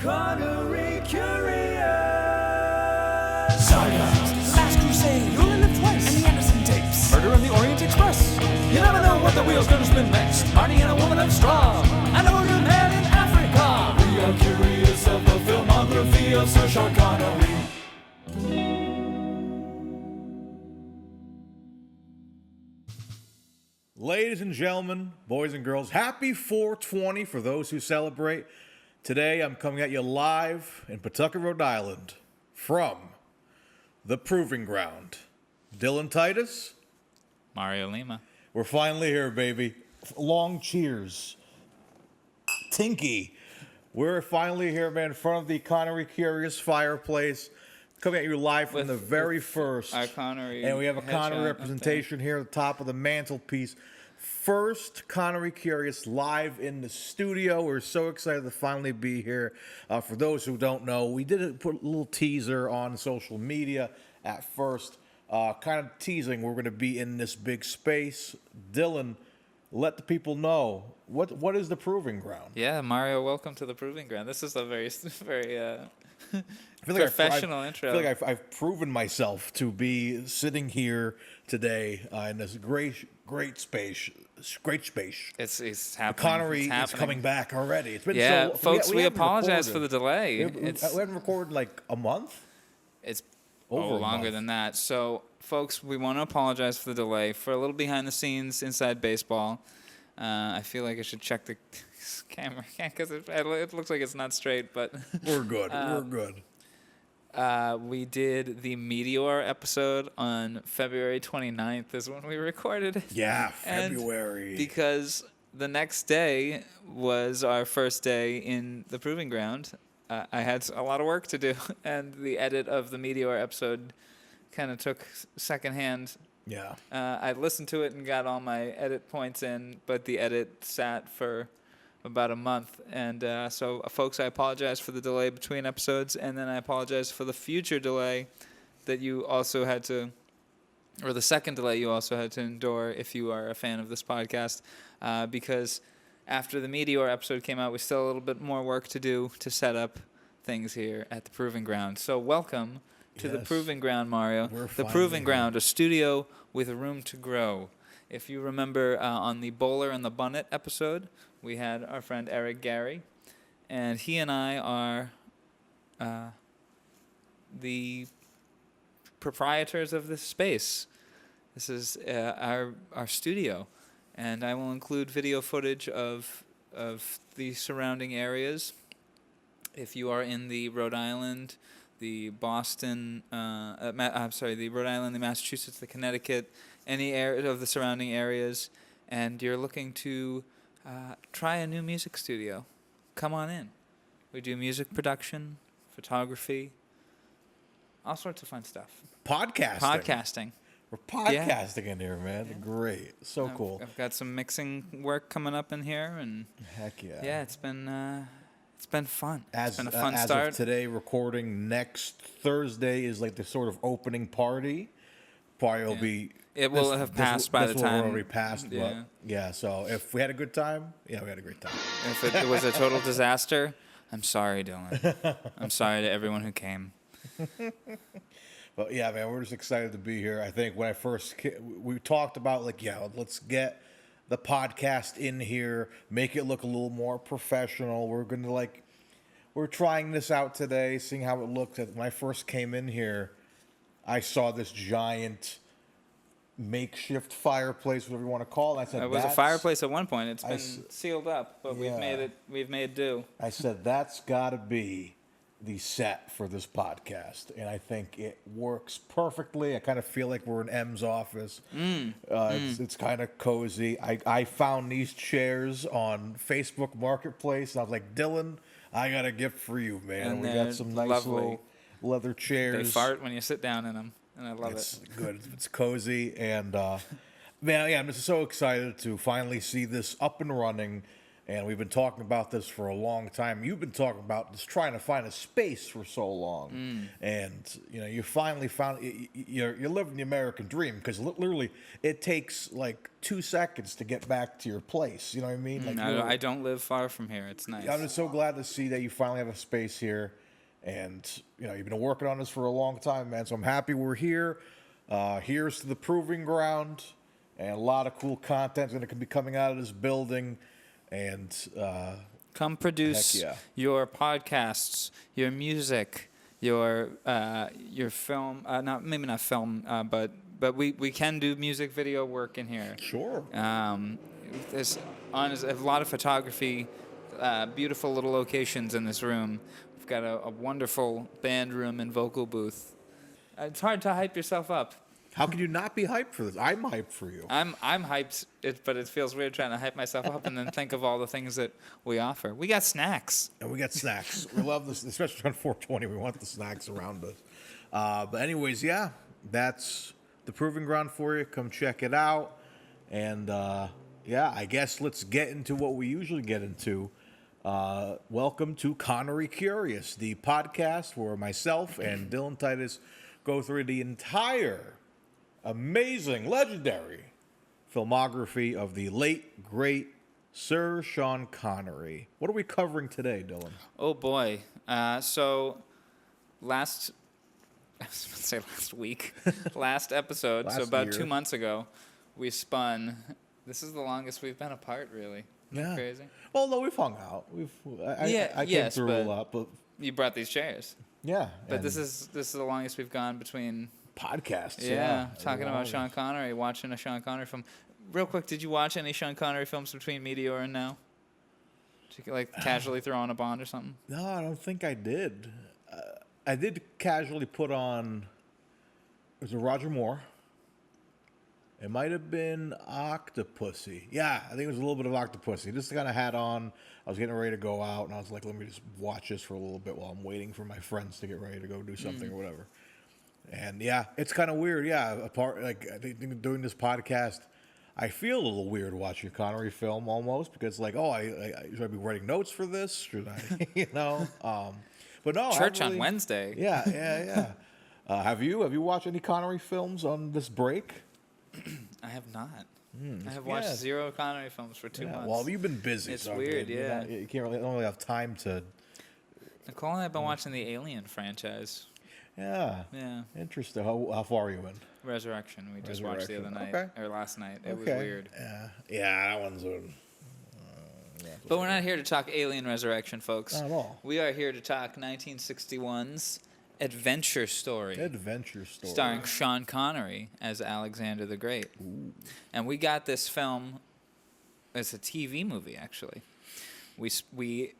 Connery Curious. Saga, Last Crusade, You Only Live Twice, and the Anderson Tapes, Murder on the Orient Express. You never know what the wheel's gonna spin next. Marty and a woman of straw, and a wounded man in Africa. We are curious of the filmography of Sir Sean Connery. Ladies and gentlemen, boys and girls, happy 420 for those who celebrate. Today I'm coming at you live in Pawtucket, Rhode Island from the Proving Ground. Dylantitus, Mariolima. we're finally here, baby. Long cheers. Tinky. We're finally here, man, in front of the Connery Curious fireplace. Coming at you live from the very first. Our Connery. And we have a headshot Connery up representation here at the top of the mantelpiece. First Connery Curious live in the studio. We're so excited to finally be here. For those who don't know, we did put a little teaser on social media at first, kind of teasing we're going to be in this big space. Dylan, let the people know, what is the Proving Ground? Yeah, Mario, welcome to the Proving Ground. This is a very I feel like professional intro. I feel like I've proven myself to be sitting here today in this great space. It's happening. Connery it's is happening. coming back already. It's been Yeah, so folks, we haven't apologize recorded. for the delay. We haven't recorded like a month. It's Over a longer month. than that. So, folks, we want to apologize for the delay. For a little behind the scenes inside baseball, I feel like I should check the camera because it looks like it's not straight, but We're good. We're good. we did the Meteor episode on February 29th is when we recorded it. Yeah, And February. Because the next day was our first day in the Proving Ground. I had a lot of work to do, and the edit of the Meteor episode kind of took secondhand. Yeah. I listened to it and got all my edit points in, but the edit sat for about a month. And so, folks, I apologize for the delay between episodes, and then I apologize for the future delay that you also had to, or the second delay you also had to endure if you are a fan of this podcast, because after the Meteor episode came out, we still have a little bit more work to do to set up things here at the Proving Ground. So welcome to the Yes. Proving Ground, Mario. We're The finally Proving here. Ground, a studio with room to grow. If you remember on the Bowler and the Bunnet episode, we had our friend Eric Gary, and he and I are the proprietors of this space. This is our studio, and I will include video footage of the surrounding areas. If you are in the Rhode Island, the Boston, the Rhode Island, the Massachusetts, the Connecticut, any area of the surrounding areas, and you're looking to try a new music studio, come on in. We do music production, photography, all sorts of fun stuff. Podcasting. We're podcasting in here, man. Yeah. Great. So cool. I've got some mixing work coming up in here, and Heck yeah. yeah, it's been fun. As, it's been a fun as start. of today, recording next Thursday is like the sort of opening party. Probably will be. It will have passed by the This time. will already passed, Yeah. but yeah. So if we had a good time, yeah, we had a great time. If it was a total disaster, I'm sorry, Dylan. I'm sorry to everyone who came. But yeah, man, we're just excited to be here. I think when I first we talked about like, yeah, let's get the podcast in here, make it look a little more professional. We're trying this out today, seeing how it looked. When I first came in here, I saw this giant makeshift fireplace, whatever you want to call it. I said, It was a fireplace at one point. It's been s- sealed up, but Yeah. we've made do. I said, that's got to be the set for this podcast. And I think it works perfectly. I kind of feel like we're in M's office. It's kind of cozy. I found these chairs on Facebook Marketplace. And I was like, Dylan, I got a gift for you, man. And We they're got some nice lovely. little leather They chairs. fart when you sit down in them, and I love It's it. good. It's cozy. And, man, yeah, I'm just so excited to finally see this up and running. And we've been talking about this for a long time. You've been talking about just trying to find a space for so long. And, you finally found, you're living the American dream, because literally it takes like 2 seconds to get back to your place. You know what I mean? Like I don't live far from here. It's nice. I'm just so glad to see that you finally have a space here. And, you've been working on this for a long time, man. So I'm happy we're here. Here's to the proving ground. And a lot of cool content is going to be coming out of this building. And come produce your podcasts, your music, your film. Maybe not film, but we can do music video work in here. Sure. There's a lot of photography, beautiful little locations in this room. We've got a wonderful band room and vocal booth. It's hard to hype yourself up. How can you not be hyped for this? I'm hyped for you. I'm hyped, but it feels weird trying to hype myself up and then think of all the things that we offer. We got snacks. And we got snacks. We love this, especially on 420. We want the snacks around us. But anyways, yeah, that's the proving ground for you. Come check it out. And I guess let's get into what we usually get into. Welcome to Connery Curious, the podcast where myself and Dylantitus go through the entire amazing, legendary filmography of the late, great Sir Sean Connery. What are we covering today, Dylan? Oh, boy. So last week, last episode, so about 2 months ago, we spun. This is the longest we've been apart, really. Yeah. Crazy. Well, no, we've hung out. I came through a lot, but you brought these chairs. yeah. But this is the longest we've gone between podcasts. Yeah, talking about Sean Connery, watching a Sean Connery film. Real quick, did you watch any Sean Connery films between Meteor and now? Did you casually throw on a Bond or something? No, I don't think I did. I did casually put on. It was a Roger Moore. It might have been Octopussy. Yeah, I think it was a little bit of Octopussy. Just kind of had on. I was getting ready to go out, and I was like, let me just watch this for a little bit while I'm waiting for my friends to get ready to go do something or whatever. And yeah, it's kind of weird. Yeah, I think doing this podcast, I feel a little weird watching a Connery film almost, because should I be writing notes for this? Should I, But no, Church on Wednesday. Yeah. Have you watched any Connery films on this break? I have not. I have watched 0 Connery films for 2 months. Well, you've been busy. It's weird, yeah. You don't really have time to. Nicole and I have been watching the Alien franchise. Yeah. Interesting. How far are you in? Resurrection. We just watched the other night, or last night. It was weird. Yeah, that one's a. But we're not here to talk Alien Resurrection, folks. Not at all. We are here to talk 1961's Adventure Story. Starring Sean Connery as Alexander the Great. Ooh. And we got this film. It's a TV movie, actually. We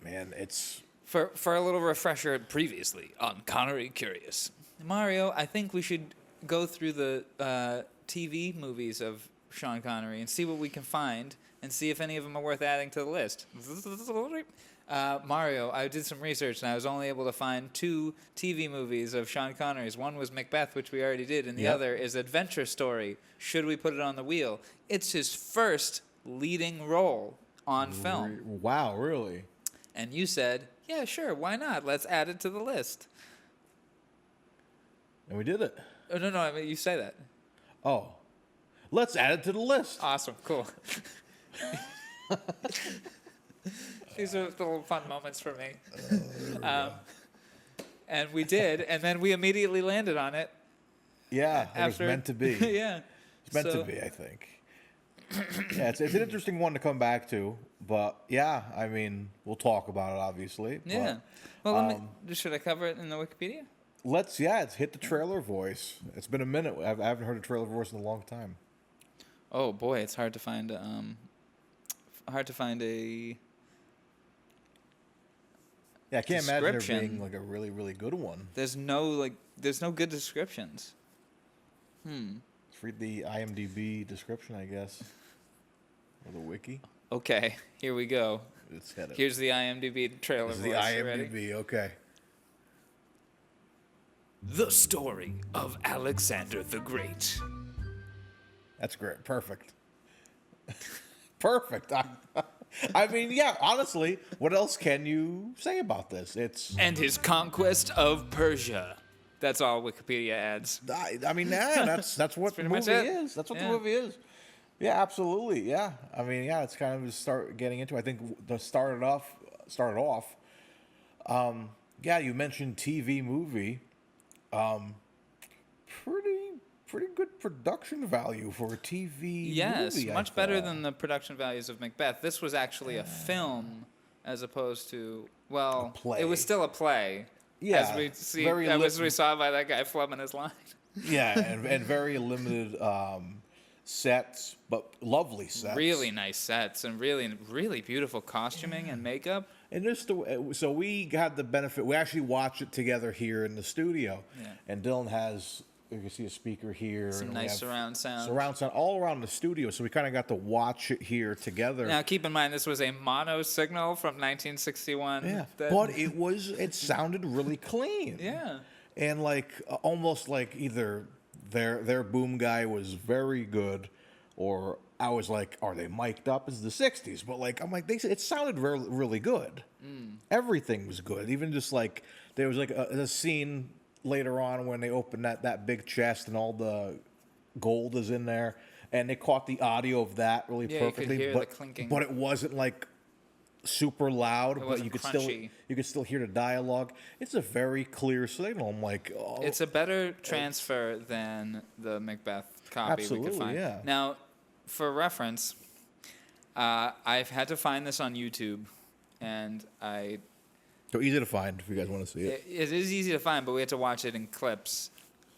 Man, it's. For a little refresher, previously on Connery Curious. Mario, I think we should go through the TV movies of Sean Connery and see what we can find and see if any of them are worth adding to the list. Mario, I did some research and I was only able to find 2 TV movies of Sean Connery's. One was Macbeth, which we already did, and the other is Adventure Story. Should we put it on the wheel? It's his first leading role on film. Wow, really? And you said, yeah, sure, why not? Let's add it to the list. And we did it. Oh, no, I mean, you say that. Oh. Let's add it to the list. Awesome, cool. These are the little fun moments for me. And we did, and then we immediately landed on it. Yeah, it was meant to be. Yeah. It's meant to be, I think. Yeah, it's an interesting one to come back to, but yeah, I mean, we'll talk about it, obviously. Yeah. But, well, should I cover it in the Wikipedia? Let's hit the trailer voice. It's been a minute. I haven't heard a trailer voice in a long time. Oh boy, it's hard to find a. Yeah, I can't imagine there being like a really, really good one. There's no good descriptions. Let's read the IMDb description, I guess. Or the wiki. Okay, here we go. Here's the IMDb trailer. This is the IMDb, ready? Okay. The story of Alexander the Great. That's great. Perfect. Perfect. I mean, yeah, honestly, what else can you say about this? It's, And his conquest of Persia. That's all Wikipedia adds. I mean, yeah, that's what the pretty much movie it. is. That's what the Yeah. movie is. Yeah, absolutely. Yeah, I mean, yeah, it's kind of just start getting into. I think the started off. Yeah, you mentioned TV movie. Pretty good production value for a TV Yes, movie. much better than the production values of Macbeth. This was actually a film as opposed to, well, play. it was still a play. Yeah, As we see, very as we saw by that guy flubbing his line. Yeah, and very limited sets, but lovely sets. Really nice sets and really beautiful costuming and makeup. And just so we got the benefit. We actually watched it together here in the studio. Yeah. And Dylan has, you can see a speaker here. Some and we nice have surround sound. Surround sound all around the studio. So we kind of got to watch it here together. Now, keep in mind, this was a mono signal from 1961. Yeah, that- but it sounded really clean. Yeah. And like almost like either their boom guy was very good, or I was like, are they mic'd up as the '60s? But like, I'm like, it sounded really good. Everything was good. Even just like there was like a scene later on when they opened that big chest and all the gold is in there, and they caught the audio of that really Yeah, you could perfectly. hear but the clinking. but it wasn't like super loud, but wasn't you could crunchy. still hear the dialogue. It's a very clear signal. I'm like, oh, It's a better transfer than the Macbeth copy we Absolutely, could find. yeah. Now, for reference, I've had to find this on YouTube, and so easy to find if you guys want to see it. it is easy to find, but we had to watch it in clips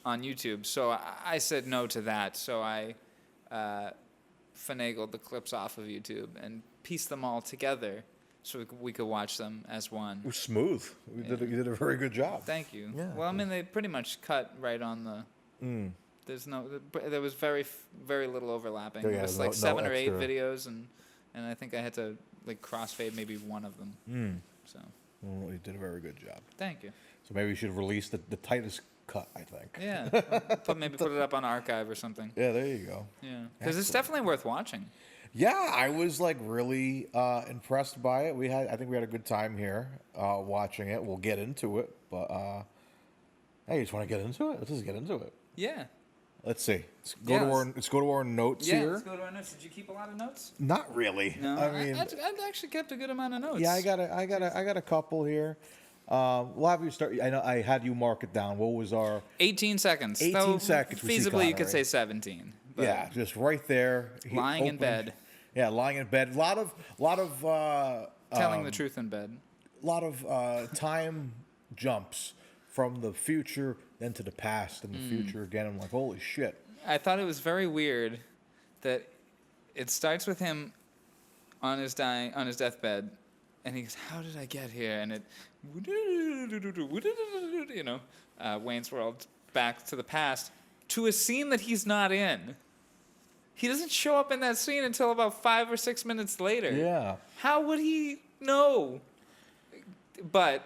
on YouTube. So I said no to that. So I finagled the clips off of YouTube and pieced them all together so we could watch them as one. It was smooth. You did a very good job. Thank you. Yeah. Well, I mean, they pretty much cut right on the. There was very little overlapping. Yeah, It was no- like no 7 or 8 extra. videos, and I think I had to like crossfade maybe one of them. So Well, you did a very good job. thank you. So maybe you should release the Titus cut, I think. Yeah, maybe put it up on archive or something. Yeah, there you go. Yeah, because it's definitely worth watching. Yeah, I was like really impressed by it. I think we had a good time here watching it. We'll get into it, but hey, you just want to get into it? Let's just get into it. Yeah. Let's see. Yeah, Let's go to our notes Yeah. here. Let's go to our notes. Did you keep a lot of notes? Not really. No, I mean, I've actually kept a good amount of notes. yeah, I got a couple here. We'll have you start. I know I had you mark it down. What was our 18 seconds. 18 Though seconds we see Feasibly, you could Connery. say 17. But yeah, just right there. He lying in opened- bed, Yeah, lying in bed. A lot of telling the truth in bed. time jumps from the future then to the past and the future again. I'm like, holy shit. I thought it was very weird that it starts with him on his deathbed, and he goes, "How did I get here?" And it, Wayne's World, back to the past, to a scene that he's not in. He doesn't show up in that scene until about 5 or 6 minutes later. Yeah. How would he know? But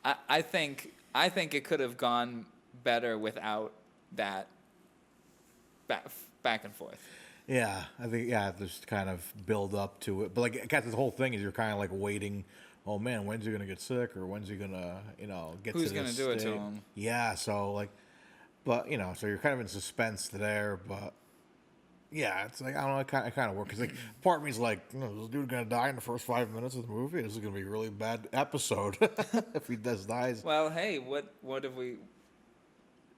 I think it could have gone better without that back and forth. Yeah, I think just kind of build up to it. But like, I guess the whole thing is you're kind of like waiting. Oh man, when's he gonna get sick, or when's he gonna, get Who's to gonna this do it to state? him? Yeah, so like, but so you're kind of in suspense there. But yeah, it's like I don't know, it kind of works. Cause like part of me is like, is this dude gonna die in the first 5 minutes of the movie? This is gonna be a really bad episode if he dies. Well, hey, what have we?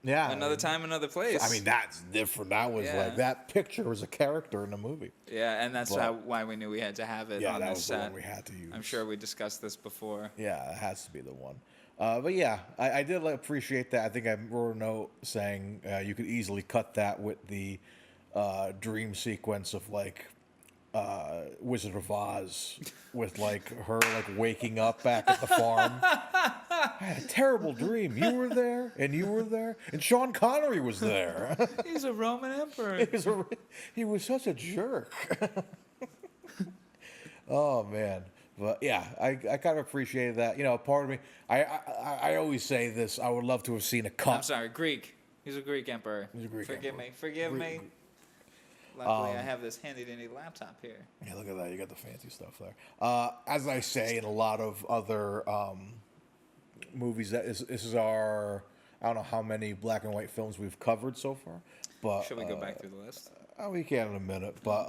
Yeah, Another time, another place. I mean, that's different. That was Yeah. like that picture was a character in the movie. Yeah, and that's But- why we knew we had to have it Yeah, on that this was the set. one we had to use. I'm sure we discussed this before. Yeah, it has to be the one. But yeah, I did appreciate that. I think I wrote a note saying you could easily cut that with the dream sequence of like Wizard of Oz with like her like waking up back at the farm. I had a terrible dream. You were there, and you were there, and Sean Connery was there. He's a Roman emperor. He was such a jerk. Oh man, but yeah, I kind of appreciated that. Part of me, I always say this. I would love to have seen a cut. I'm sorry, Greek. He's a Greek emperor. He's a Greek Forgive emperor. me. Forgive me. Luckily, I have this handy-dandy laptop here. Yeah, look at that. You got the fancy stuff there. As I say in a lot of other movies, this is our... I don't know how many black and white films we've covered so far, but... Should we go back through the list? We can in a minute, but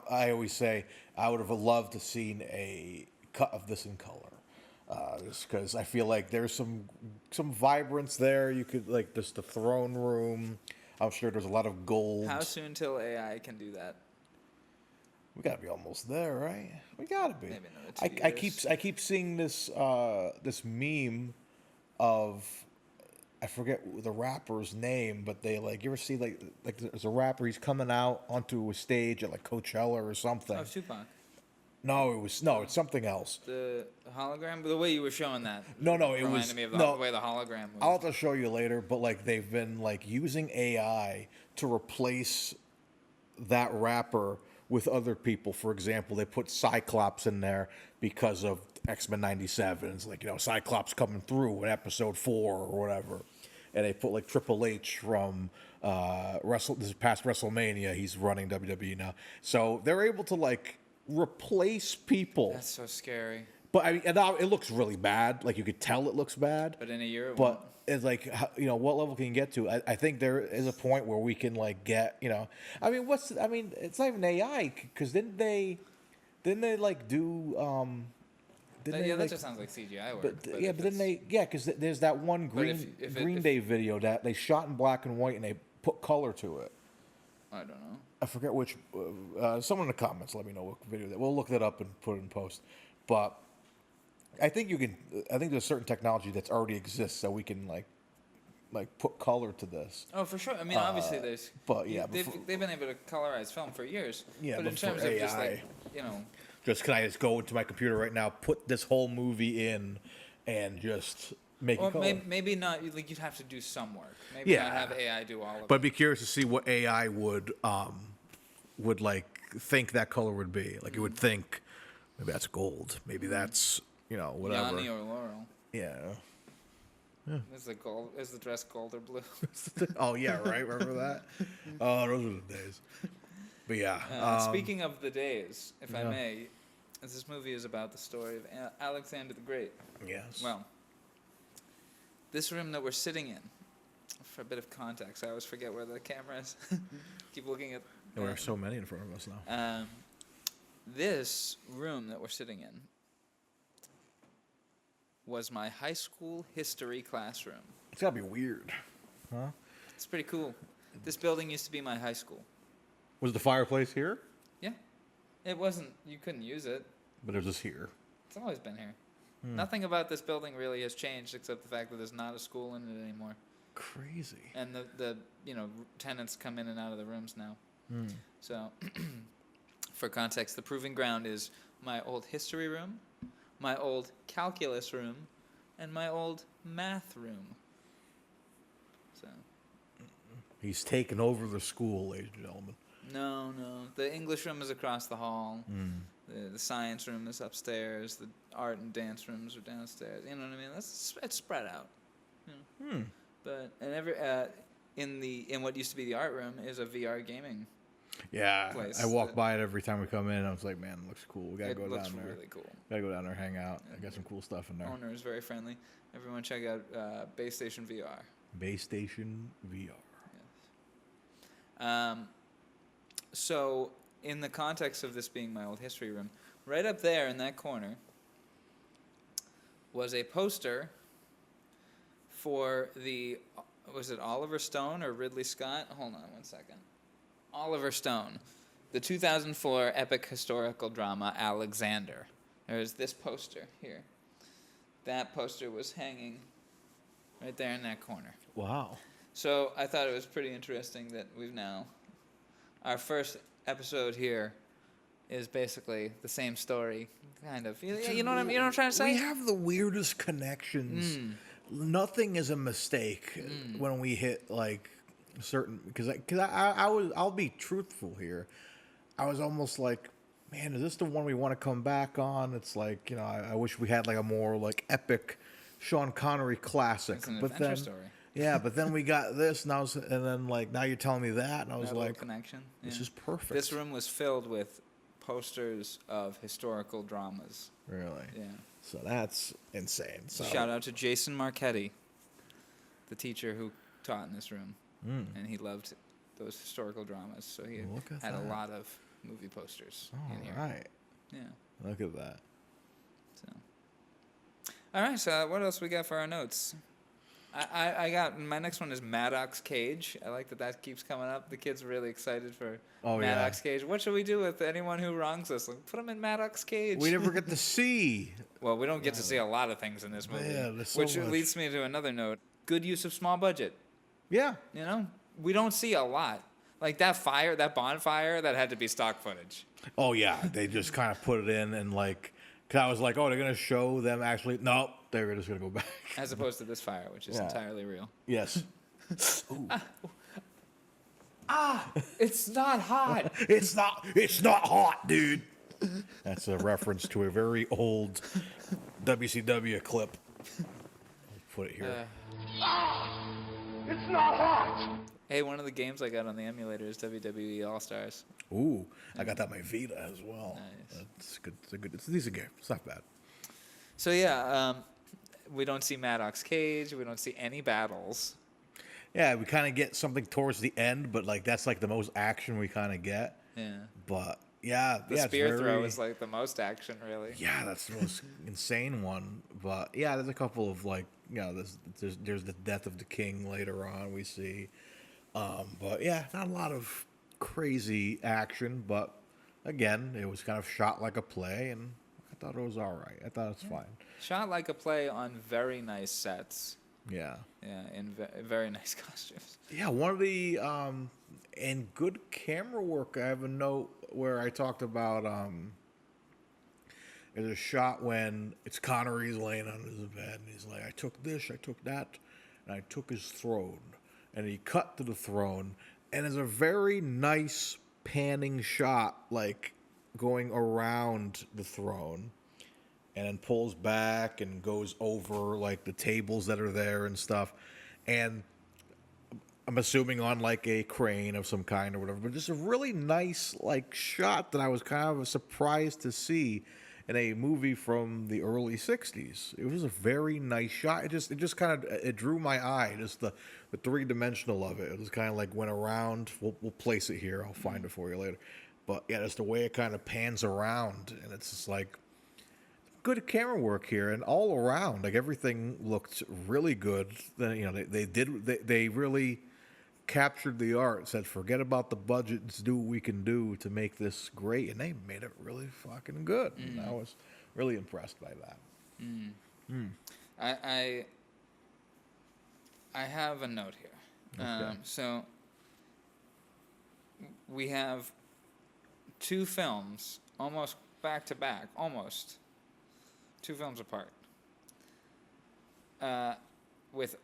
I always say I would have loved to seen a cut of this in color, just because I feel like there's some vibrance there. You could like just the throne room. I'm sure there's a lot of gold. How soon till AI can do that? We gotta be almost there, right? We gotta be. Maybe another 2 years. I keep seeing this this meme of. I forget the rapper's name, but they like you ever see like there's a rapper, he's coming out onto a stage at like Coachella or something. Oh, Tupac. No, it's something else. The hologram, the way you were showing that. No, it reminded was me of the way the hologram was. I'll have to show you later, but like they've been like using AI to replace that rapper with other people. For example, they put Cyclops in there because of X-Men 97. It's like, Cyclops coming through in episode 4 or whatever. And they put like Triple H from this is past WrestleMania. He's running WWE now. So they're able to like replace people. That's so scary. But I mean, and now it looks really bad. Like you could tell it looks bad. But in a year, but it's like, what level can you get to? I think there is a point where we can like get, I mean, it's not even AI because didn't they like do, that just sounds like CGI work. But then because there's that one Green Day video that they shot in black and white and they put color to it. I don't know. I forget which. Someone in the comments let me know what video that. We'll look that up and put it in post. But I think you can. I think there's certain technology that's already exists that we can like put color to this. Oh, for sure. I mean, obviously there's. But yeah, they've been able to colorize film for years. Yeah, but in terms AI, of just like can I just go into my computer right now, put this whole movie in, and just make it color? Maybe not. Like you'd have to do some work. Maybe not have AI do all of it. But I'd be curious to see what AI would like think that color would be. Like it would think maybe that's gold. Maybe that's whatever. Yanni or Laurel. Yeah. Is the dress gold or blue? Oh yeah, right. Remember that? Oh, those were the days. But yeah. Speaking of the days, if I may, this movie is about the story of Alexander the Great. Yes. Well, this room that we're sitting in, for a bit of context, I always forget where the camera is. Keep looking at. There are so many in front of us now. This room that we're sitting in was my high school history classroom. It's gotta be weird, huh? It's pretty cool. This building used to be my high school. Was the fireplace here? Yeah. It wasn't, you couldn't use it. But it was just here. It's always been here. Nothing about this building really has changed except the fact that there's not a school in it anymore. Crazy. And the tenants come in and out of the rooms now. So, for context, the proving ground is my old history room, my old calculus room, and my old math room. So. He's taken over the school, ladies and gentlemen. No. The English room is across the hall. The science room is upstairs. The art and dance rooms are downstairs. You know what I mean? It's spread out. But in what used to be the art room is a VR gaming. Yeah, place I walk by it every time we come in. I was like, man, it looks cool. We gotta go down there. It looks really cool. Gotta go down there, hang out. I got some cool stuff in there. Owner is very friendly. Everyone check out Base Station VR. Base Station VR. Yes. So, in the context of this being my old history room, right up there in that corner was a poster for was it Oliver Stone or Ridley Scott? Hold on one second. Oliver Stone, the 2004 epic historical drama Alexander. There's this poster here. That poster was hanging right there in that corner. Wow. So I thought it was pretty interesting that our first episode here is basically the same story, kind of. You know what I'm trying to say? We have the weirdest connections. Nothing is a mistake when we hit like certain because I'll be truthful here. I was almost like, man, is this the one we want to come back on? It's like I wish we had like a more like epic Sean Connery classic. It's an but adventure then story. Yeah, but then we got this, and then like now you're telling me that, and I was That little like, connection. this Yeah. is perfect. This room was filled with posters of historical dramas. Really? Yeah. So that's insane. So Shout out to Jason Marchetti, the teacher who taught in this room, and he loved those historical dramas. So he Look at had that. a lot of movie posters in here. All right. Yeah. Look at that. So. All right. So what else we got for our notes? I got my next one is Maddox Cage. I like that keeps coming up. The kids are really excited for Maddox Cage. What should we do with anyone who wrongs us? Like, put them in Maddox Cage. We never get to see. Well, we don't get to see a lot of things in this movie. Yeah, there's so which much. leads me to another note. Good use of small budget. Yeah. You know, we don't see a lot. Like that bonfire, that had to be stock footage. Oh yeah, they just kind of put it in and like, cause I was like, oh, they're gonna show them actually. Nope, they're just gonna go back. As opposed to this fire, which is entirely real. Yes. It's not hot. It's not hot, dude. That's a reference to a very old WCW clip. I'll put it here. It's not hot! Hey, one of the games I got on the emulator is WWE All Stars. Ooh, I got that on my Vita as well. Nice. That's good. It's a decent game. It's not bad. So yeah, we don't see Maddox Cage. We don't see any battles. Yeah, we kind of get something towards the end, but like that's like the most action we kind of get. Yeah. But yeah, The spear throw is like the most action, really. Yeah, that's the most insane one. But yeah, there's a couple of like, there's the death of the king later on we see. But yeah, not a lot of crazy action, but again, it was kind of shot like a play, and I thought it was all right. I thought it's fine. Shot like a play on very nice sets. Yeah. Yeah, in very nice costumes. Yeah, one of the and good camera work. I have a note where I talked about there's a shot when it's Connery's laying on his bed and he's like, I took this, I took that, and I took his throne. And he cut to the throne, and there's a very nice panning shot, like going around the throne, and then pulls back and goes over like the tables that are there and stuff. And I'm assuming on like a crane of some kind or whatever, but just a really nice like shot that I was kind of surprised to see in a movie from the early 60s. It was a very nice shot. It just kind of drew my eye, just the three-dimensional of it. It just kind of like went around. We'll place it here. I'll find it for you later. But yeah, just the way it kind of pans around, and it's just like good camera work here, and all around, like everything looked really good. Then they really captured the art. Said forget about the budget, let's do what we can do to make this great, and they made it really fucking good. And I was really impressed by that. I have a note here. Okay. So we have two films almost back to back, almost 2 films apart, with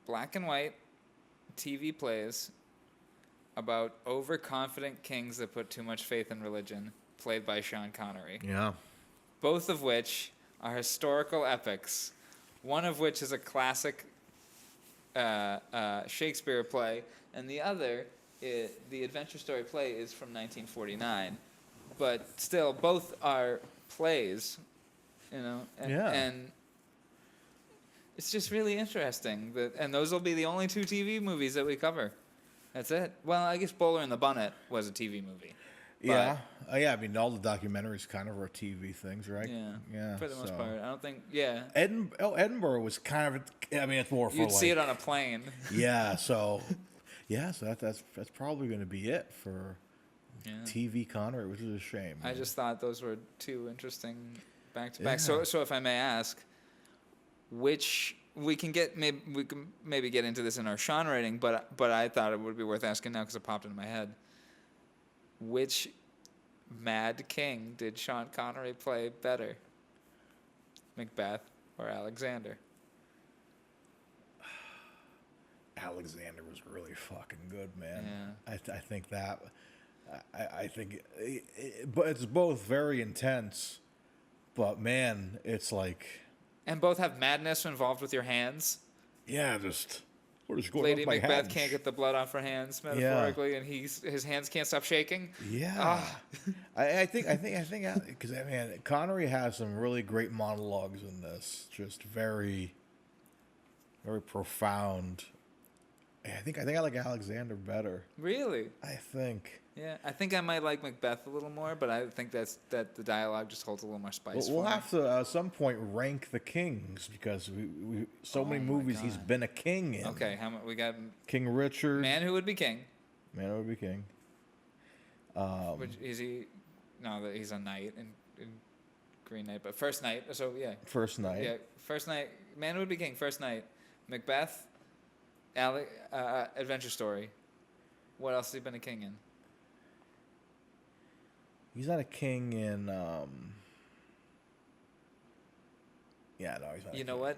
black and white TV plays about overconfident kings that put too much faith in religion, played by Sean Connery. Yeah. Both of which are historical epics, one of which is a classic Shakespeare play, and the other, the adventure story play, is from 1949. But still, both are plays, and it's just really interesting and those will be the only 2 TV movies that we cover. That's it. Well, I guess Bowler and the Bunnet was a TV movie. Yeah. Yeah. I mean, all the documentaries kind of are TV things, right? Yeah. For the most part, I don't think. Yeah. Edinburgh was kind of. I mean, it's more for You'd see it on a plane. Yeah. So. Yeah. So that's probably going to be it for TV Connery, which is a shame. I just thought those were 2 interesting back to back. So if I may ask, which we can maybe get into this in our Sean rating, but I thought it would be worth asking now because it popped into my head. Which Mad King did Sean Connery play better, Macbeth or Alexander? Alexander was really fucking good, man. Yeah. I think that. I think, but it's both very intense. But man, it's like. And both have madness involved with your hands. Yeah, just we're just going Lady off my Macbeth hands. can't get the blood off her hands, metaphorically, and his hands can't stop shaking. Yeah, I think because man, Connery has some really great monologues in this, just very, very profound. I think I like Alexander better. Really? I think. Yeah, I think I might like Macbeth a little more, but I think that the dialogue just holds a little more spice. We'll for have to at some point rank the kings because we so many movies he's been a king in. Okay, we got King Richard. Man Who Would Be King. Man Who Would Be King. Which is he? No, that he's a knight in Green Knight, but First Knight. So yeah. First Knight. Yeah, First Knight. Man Who Would Be King. First Knight. Macbeth. Adventure Story. What else has he been a king in? He's not a king in. Yeah, no, he's not. You know what?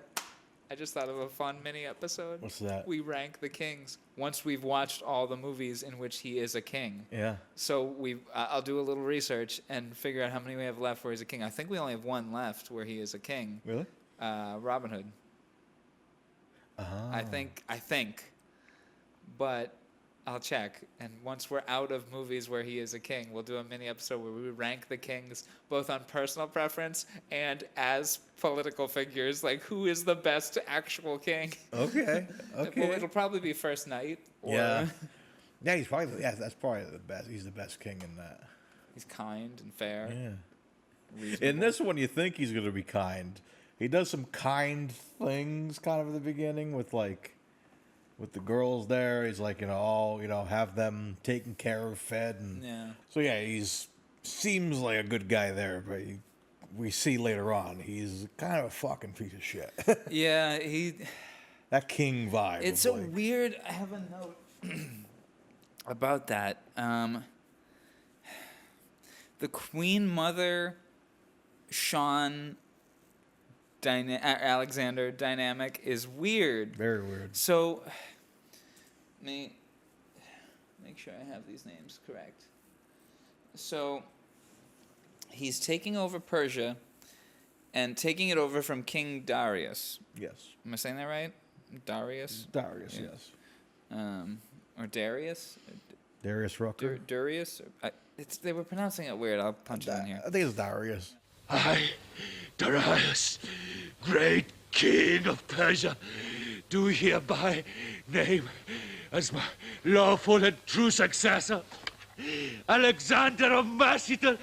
I just thought of a fun mini episode. What's that? We rank the kings once we've watched all the movies in which he is a king. Yeah. So I'll do a little research and figure out how many we have left where he's a king. I think we only have one left where he is a king. Really? Robin Hood. I think, but I'll check. And once we're out of movies where he is a king, we'll do a mini episode where we rank the kings both on personal preference and as political figures. Like, who is the best actual king? Okay. Okay. Well, it'll probably be First Knight. Yeah. Yeah, he's probably that's probably the best. He's the best king in that. He's kind and fair. Yeah. Reasonable. In this one, you think he's gonna be kind. He does some kind things kind of at the beginning with the girls there. He's like, have them taken care of, fed, and Yeah. so yeah, seems like a good guy there, but we see later on he's kind of a fucking piece of shit. Yeah, That king vibe. It's of so like, weird. I have a note about that. The Queen Mother, Sean, Alexander dynamic is weird. very weird. So, let me make sure I have these names correct. So, he's taking over Persia and taking it over from King Darius. Yes. Am I saying that right? Darius? Darius, Yeah. yes. Or Darius? Darius Rucker. Darius? They were pronouncing it weird. I'll punch it in here. I think it's Darius. I, Darius, great king of Persia, do hereby name as my lawful and true successor Alexander of Macedon.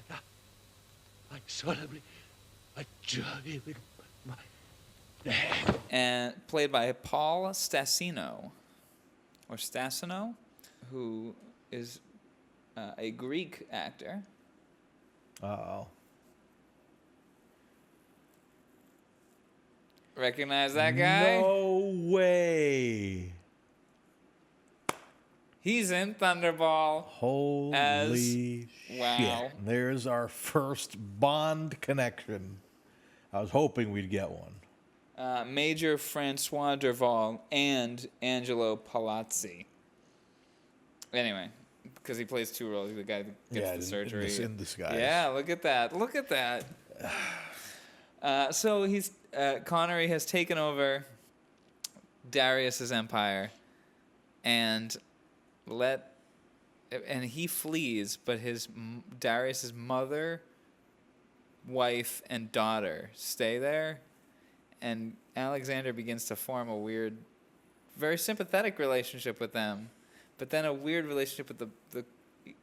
And I solemnly adjure him in my name. And played by Paul Stasino, or Stasino, who is a Greek actor. Uh-oh. Recognize that guy? No way. He's in Thunderball. Holy Wow. shit. There's our first Bond connection. I was hoping we'd get one. Major Francois Derval and Angelo Palazzi. Anyway, because he plays two roles. He's the guy that gets the surgery. In disguise. Yeah, look at that. Look at that. So Connery has taken over Darius's empire and he flees, but Darius's mother, wife, and daughter stay there, and Alexander begins to form a weird, very sympathetic relationship with them, but then a weird relationship with the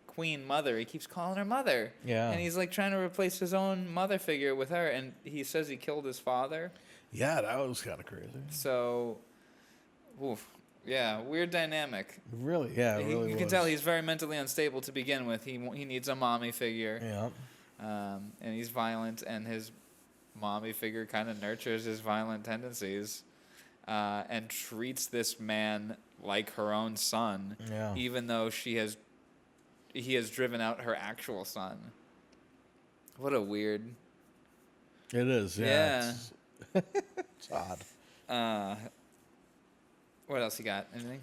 Queen Mother. He keeps calling her mother. Yeah. And he's like trying to replace his own mother figure with her, and he says he killed his father. Yeah, that was kind of crazy. So, yeah, weird dynamic. Really? Yeah, it really You can tell he's very mentally unstable to begin with. He needs a mommy figure. Yeah. And he's violent, and his mommy figure kind of nurtures his violent tendencies, and treats this man like her own son, Yeah. even though he has driven out her actual son. What a weird. It is. Yeah. It's odd. What else you got? Anything?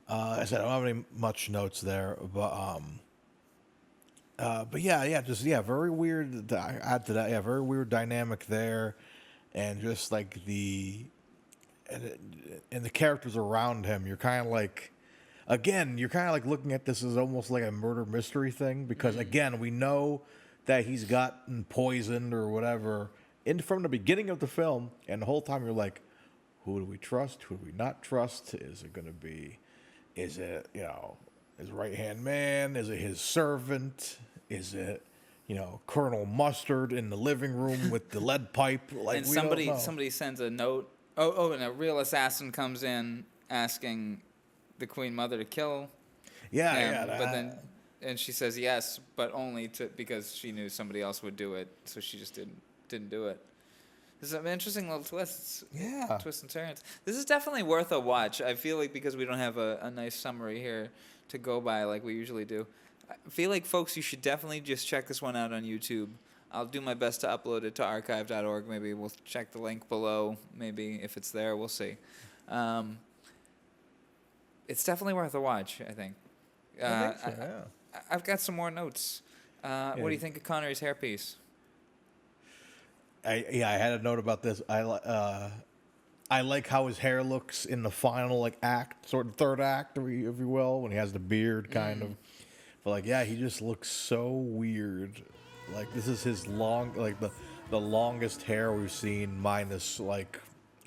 I said I don't have any much notes there, but very weird. To add to that, very weird dynamic there, and just like the and the characters around him, you're kind of like, again, you're kind of like looking at this as almost like a murder mystery thing because again, we know that he's gotten poisoned or whatever from the beginning of the film, and the whole time you're like, who do we trust? Who do we not trust? Is it going to be? Is it his right hand man? Is it his servant? Is it Colonel Mustard in the living room with the lead pipe? Like And we don't know. somebody sends a note. And a real assassin comes in asking the Queen Mother to kill Yeah, him. yeah. But then, and she says yes, but only because she knew somebody else would do it, so she just didn't do it. There's some interesting little twists. Yeah. Twists and turns. This is definitely worth a watch. I feel like because we don't have a nice summary here to go by like we usually do. I feel like, folks, you should definitely just check this one out on YouTube. I'll do my best to upload it to archive.org. Maybe we'll check the link below. Maybe if it's there, we'll see. It's definitely worth a watch, I think. I think so, yeah. I've got some more notes. What do you think of Connery's hairpiece? I had a note about this. I like how his hair looks in the final act, sort of third act, if you will, when he has the beard, kind of. But he just looks so weird. Like this is his the longest hair we've seen, minus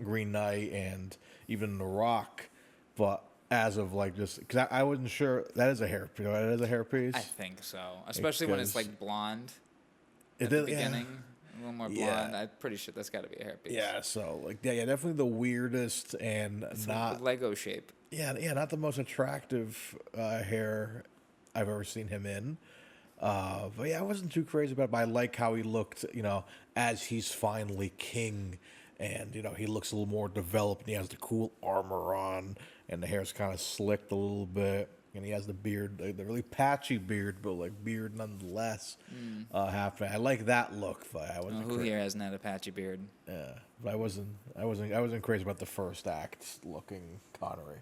Green Knight and even The Rock. But as of just because I wasn't sure that is a hair, that is a hairpiece. I think so, especially when it's blonde at the beginning. A little more blonde. Yeah. I'm pretty sure that's got to be a hairpiece. Yeah, so definitely the weirdest and It's not a Lego shape. Yeah, not the most attractive hair I've ever seen him in. But I wasn't too crazy about it. But I like how he looked, as he's finally king, and he looks a little more developed. And he has the cool armor on, and the hair's kind of slicked a little bit, and he has the beard, the really patchy beard, but beard nonetheless. Happening. I like that look. But I wasn't. Who here hasn't had a patchy beard? Yeah, but I wasn't crazy about the first act looking Connery.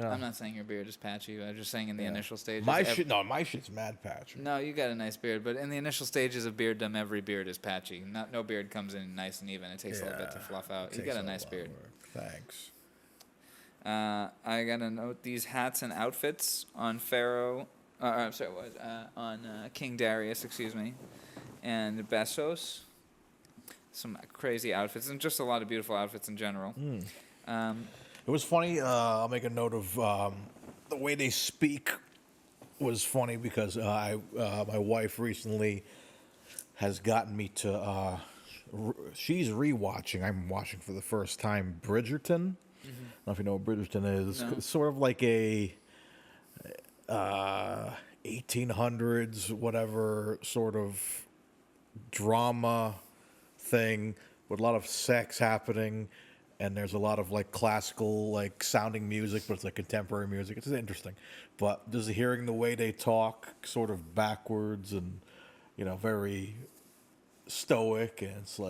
I'm not saying your beard is patchy. I'm just saying in the initial stages. My shit's mad patchy. No, you got a nice beard, but in the initial stages of bearddom, every beard is patchy. No beard comes in nice and even. It takes a little bit to fluff out. You got a nice beard. Thanks. I got to note these hats and outfits on Pharaoh. On King Darius, and Bessos. Some crazy outfits and just a lot of beautiful outfits in general. It was funny. I'll make a note of the way they speak was funny because my wife recently has gotten me to. She's rewatching. I'm watching for the first time Bridgerton. I don't know if you know what Bridgerton is. No. It's sort of like a 1800s whatever sort of drama thing with a lot of sex happening. And there's a lot of classical sounding music, but it's contemporary music. It's interesting, but just hearing the way they talk, sort of backwards and very stoic, and it's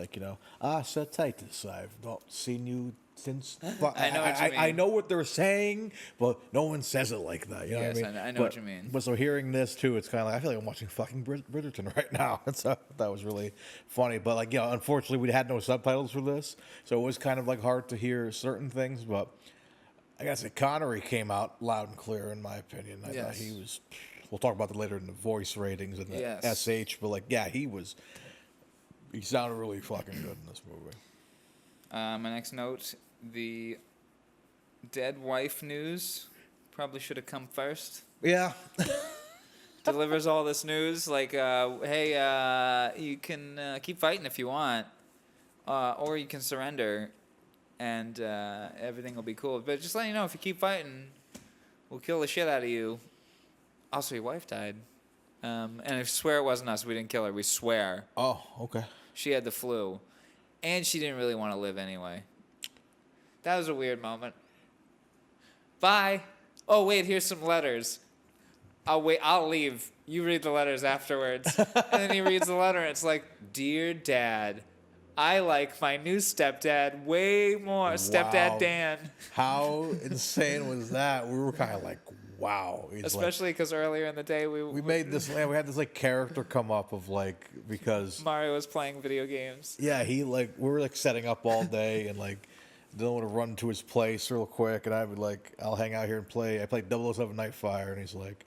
Sir Titus, I've not seen you since. But I know what you mean. I know what they're saying, but no one says it like that. You know Yes, what I mean? I know what you mean. But so hearing this too, it's kind of I feel like I'm watching fucking Bridgerton right now. So that was really funny. But unfortunately, we had no subtitles for this, so it was kind of hard to hear certain things. But I gotta say, Connery came out loud and clear, in my opinion. I thought he was. We'll talk about that later in the voice ratings and the SH. But he sounded really fucking good in this movie. My next note: the dead wife news probably should have come first. Yeah. Delivers all this news hey, you can keep fighting if you want, or you can surrender, and everything will be cool. But just let you know, if you keep fighting, we'll kill the shit out of you. Also, your wife died, and I swear it wasn't us. We didn't kill her. We swear. Oh, okay. She had the flu, and she didn't really want to live anyway. That was a weird moment. Bye. Oh, wait, here's some letters. I'll leave. You read the letters afterwards. And then he reads the letter, and it's Dear Dad, I like my new stepdad way more. Stepdad Dan. How insane was that? We were kind of wow. Especially because earlier in the day, we made this. We had this character come up of because Mario was playing video games. Yeah, we were setting up all day, and Dylan would run to his place real quick, and I would I'll hang out here and play. I played 007 Nightfire, and he's like,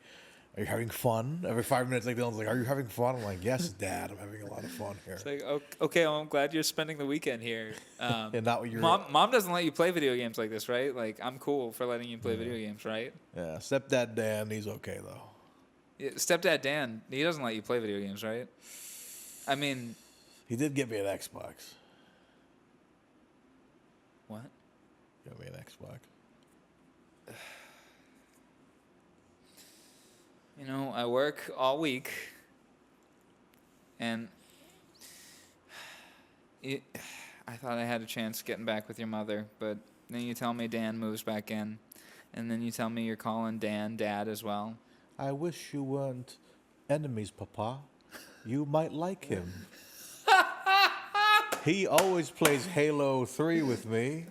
"Are you having fun?" Every 5 minutes, Dylan's like, "Are you having fun?" I'm like, "Yes, Dad, I'm having a lot of fun here." It's like, okay, well, I'm glad you're spending the weekend here. And not what you're. Mom doesn't let you play video games like this, right? Like, I'm cool for letting you play video games, right? Yeah, stepdad Dan, he's okay though. Yeah, Stepdad Dan, he doesn't let you play video games, right? I mean, He did get me an Xbox. what? Got me an Xbox. You know, I work all week, and I thought I had a chance getting back with your mother, but then you tell me Dan moves back in, and then you tell me you're calling Dan Dad as well. I wish you weren't enemies, Papa. You might like him. He always plays Halo 3 with me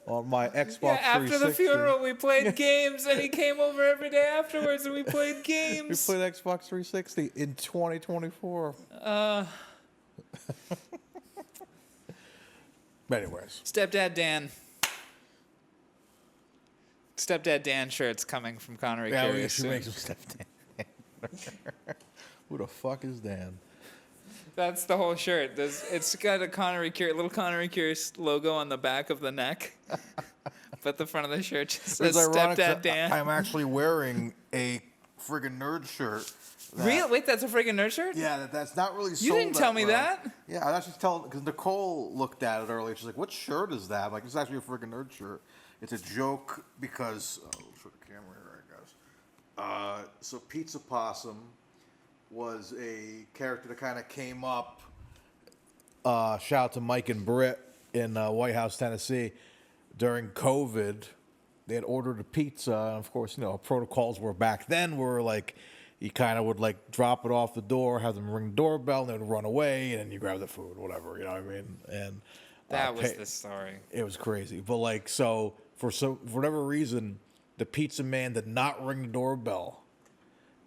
on my Xbox 360. Yeah, after the funeral, we played games, and he came over every day afterwards, and we played We games. played Xbox 360 in 2024. But anyways. Stepdad Dan. Stepdad Dan shirts coming from Connery Yeah, we Curious should soon. make some stuff Dan. Who the fuck is Dan? That's the whole shirt. It's got a little Connery Curious logo on the back of the neck, but the front of the shirt just says It's ironic Stepdad that Dan. I'm actually wearing a friggin' nerd shirt. Real? Wait, that's a friggin' nerd shirt? Yeah, that's not really sold. You didn't tell me well. that. Yeah, I actually because Nicole looked at it earlier. She's like, "What shirt is that?" I'm like, "It's actually a friggin' nerd shirt." It's a joke because I'll show the camera here, I guess. So Pizza Possum was a character that kind of came up. Shout out to Mike and Britt in White House, Tennessee. During COVID, they had ordered a pizza, and of course, protocols were back then were like, you kind of would drop it off the door, have them ring the doorbell, and they would run away, and then you grab the food, whatever, you know what I mean? And That was the story. it was crazy. But for whatever reason, the pizza man did not ring the doorbell.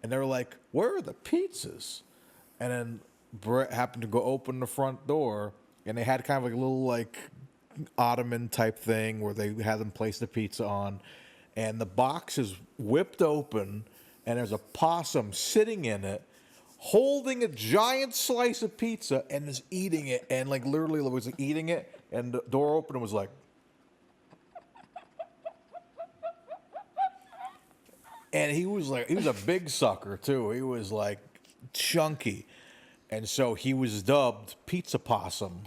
And they were like, "Where are the pizzas?" And then Brett happened to go open the front door, and they had kind of a little ottoman type thing where they had them place the pizza on. And the box is whipped open, and there's a possum sitting in it, holding a giant slice of pizza and is eating it. And literally was eating it, and the door opened and was like, and he was a big sucker too. He was chunky. And so he was dubbed Pizza Possum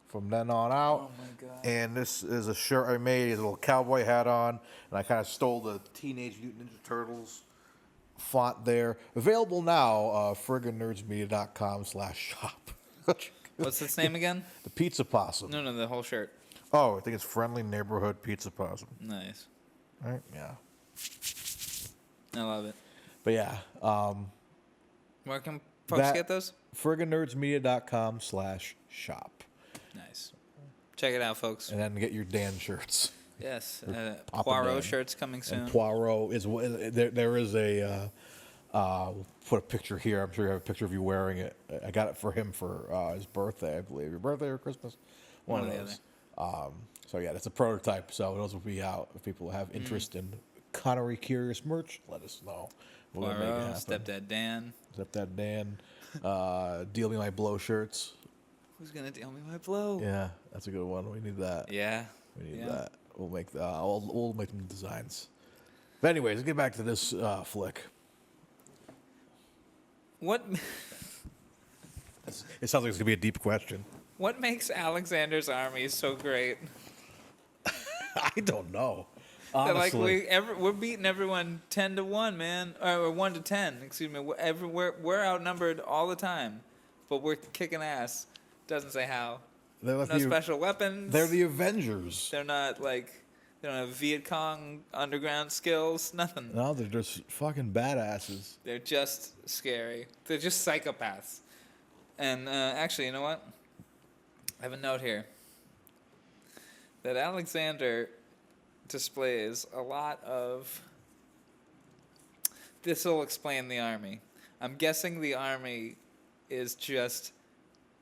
from then on out. Oh my God. And this is a shirt I made. He has a little cowboy hat on. And I kind of stole the Teenage Mutant Ninja Turtles font there. Available now, frigginnerdsmedia.com/shop. What's its name again? The Pizza Possum. No, the whole shirt. Oh, I think it's Friendly Neighborhood Pizza Possum. Nice. Right? Yeah. I love it. But yeah. Where can folks get those? frigginnerdsmedia.com/shop. Nice. Check it out, folks. And then get your Dan shirts. Yes. Papa Poirot Dan. shirts coming soon. And Poirot is there is a we'll put a picture here. I'm sure you have a picture of you wearing it. I got it for him for his birthday, I believe. Your birthday or Christmas? One of those. So yeah, that's a prototype. So those will be out. If people have interest in Connery Curious merch, let us know. We'll make it Poirot, happen. Stepdad Dan. Stepdad Dan. Deal Me My Blow shirts. Who's gonna deal me my blow? Yeah, that's a good one. We need that. Yeah. We need that. We'll make we'll make them designs. But anyways, let's get back to this flick. What? It sounds like it's gonna be a deep question. What makes Alexander's army so great? I don't know. They're Honestly, we're beating everyone 10-1, man, or 1-10. Excuse me. We're outnumbered all the time, but we're kicking ass. Doesn't say how. they're like No special weapons. They're the Avengers. They're not they don't have Viet Cong underground skills. Nothing. No, they're just fucking badasses. They're just scary. They're just psychopaths. And actually, you know what? I have a note here that Alexander displays a lot of. This will explain the army. I'm guessing the army is just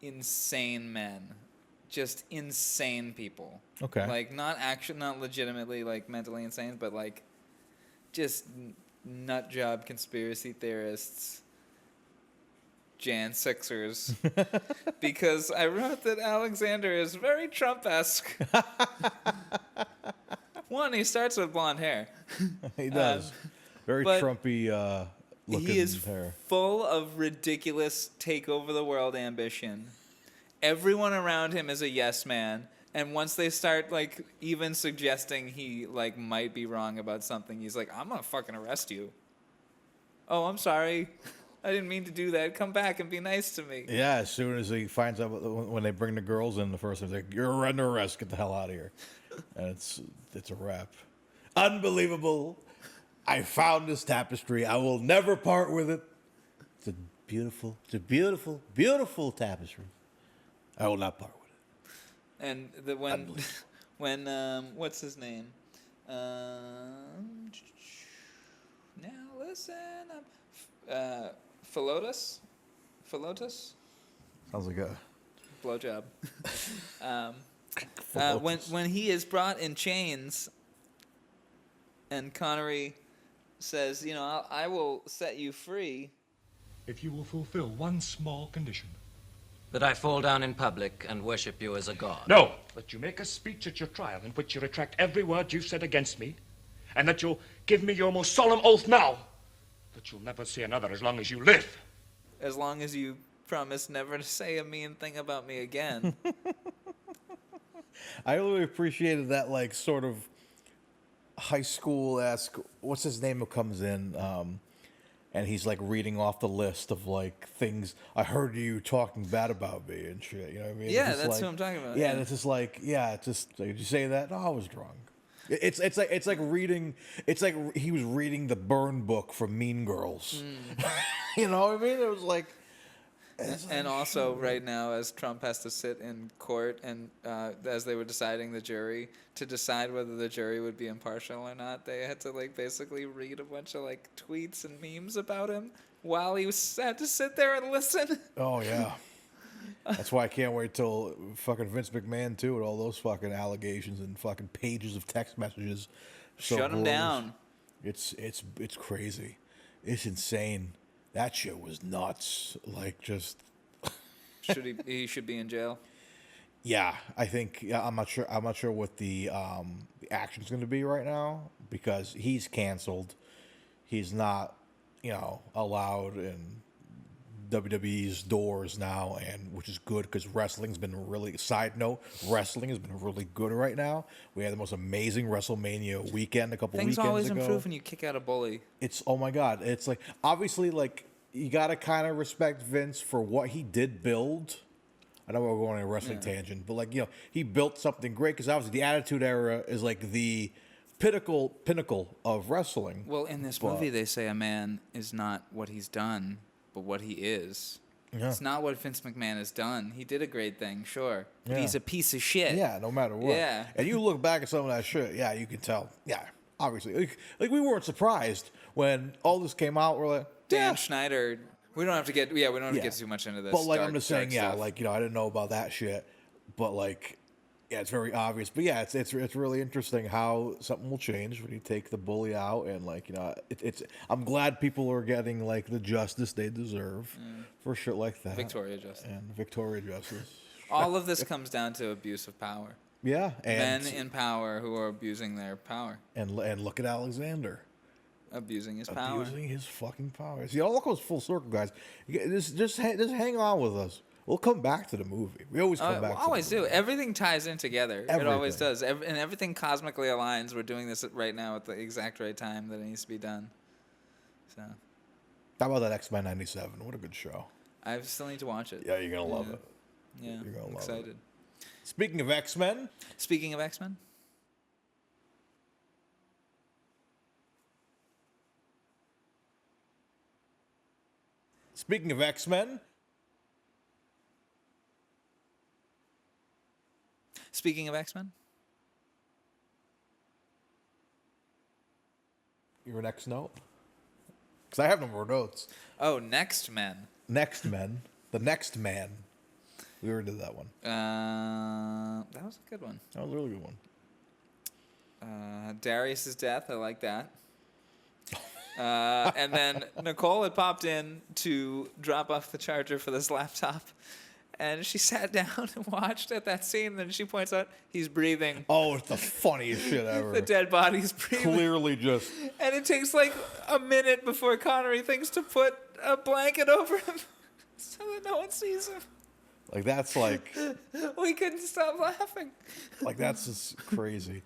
insane men. just insane people. Okay. Like not legitimately like mentally insane, but like just nut job conspiracy theorists, Jan Sixers. Because I wrote that Alexander is very Trump-esque. One, he starts with blonde hair. He does. Very but Trumpy looking He is hair. full of ridiculous take over the world ambition. Everyone around him is a yes man, and once they start like even suggesting he like might be wrong about something, he's like, "I'm gonna fucking arrest you." Oh, I'm sorry. I didn't mean to do that. Come back and be nice to me. Yeah, as soon as he finds out when they bring the girls in, the first one's like, "You're under arrest. Get the hell out of here," and it's a wrap. Unbelievable. I found this tapestry. I will never part with it. It's a beautiful, beautiful tapestry. I will not part with it. And when what's his name? Now listen, Philotus. Sounds like a Blowjob. When he is brought in chains, and Connery says, I will set you free. If you will fulfill one small condition. That I fall down in public and worship you as a god. No, that you make a speech at your trial in which you retract every word you've said against me, and that you'll give me your most solemn oath now that you'll never say another as long as you live. As long as you promise never to say a mean thing about me again. I really appreciated that, like, sort of high school-esque, what's his name who comes in, and he's, like, reading off the list of, like, things, I heard you talking bad about me and shit, you know what I mean? Yeah, it's that's like, what I'm talking about. Yeah, and it's just like, did you say that? No, I was drunk. It's like reading, it's like he was reading the burn book from Mean Girls. You know what I mean? It was like... And also, right now, as Trump has to sit in court, and as they were deciding the jury, to decide whether the jury would be impartial or not, they had to like basically read a bunch of like tweets and memes about him while he had to sit there and listen. Oh yeah, that's why I can't wait till fucking Vince McMahon too, with all those fucking allegations and fucking pages of text messages. Shut him down. It's crazy. It's insane. That shit was nuts. Like, just... He should be in jail? Yeah, I think... I'm not sure what the action's going to be right now, because he's canceled. He's not, allowed in WWE's doors now, and which is good, because wrestling's been really... Side note, wrestling has been really good right now. We had the most amazing WrestleMania weekend a couple weekends ago. Things always improve when you kick out a bully. It's, oh my God. It's like, obviously, like, you got to kind of respect Vince for what he did build. I know we're going on a wrestling tangent, but, like, he built something great, because obviously the Attitude Era is, like, the pinnacle of wrestling. Well, in this movie, they say a man is not what he's done, but what he is. Yeah. It's not what Vince McMahon has done. He did a great thing, sure. But he's a piece of shit. Yeah, no matter what. Yeah. And you look back at some of that shit, yeah, you can tell. Yeah, obviously. Like we weren't surprised when all this came out. We're like, Dan Schneider. We don't have to get too much into this. But, like, I'm just saying, like, I didn't know about that shit. But, like, yeah, it's very obvious. But, yeah, it's really interesting how something will change when you take the bully out. And, like, I'm glad people are getting, like, the justice they deserve for shit like that. Victoria Justice. And Victoria Justice. All of this comes down to abuse of power. Yeah. And men in power who are abusing their power. And look at Alexander. Abusing his power. Abusing his fucking power. See, all goes full circle, guys. Just hang on with us. We'll come back to the movie. We always come back to the movie. Always do. Everything ties in together. Everything. It always does. And everything cosmically aligns. We're doing this right now at the exact right time that it needs to be done. So. How about that X-Men 97? What a good show. I still need to watch it. Yeah, you're going to love it. Yeah, you're gonna I'm love excited. It. Speaking of X-Men. Speaking of X-Men. Speaking of X-Men. Speaking of X-Men. Your next note? Because I have no more notes. Oh, Next Men. Next Men. The Next Man. We already did that one. That was a good one. That was a really good one. Darius's death. I like that. And then Nicole had popped in to drop off the charger for this laptop. And she sat down and watched at that scene. And then she points out he's breathing. Oh, it's the funniest shit ever. The dead body's breathing. Clearly just... And it takes like a minute before Connery thinks to put a blanket over him so that no one sees him. Like, that's like... We couldn't stop laughing. Like, that's just crazy.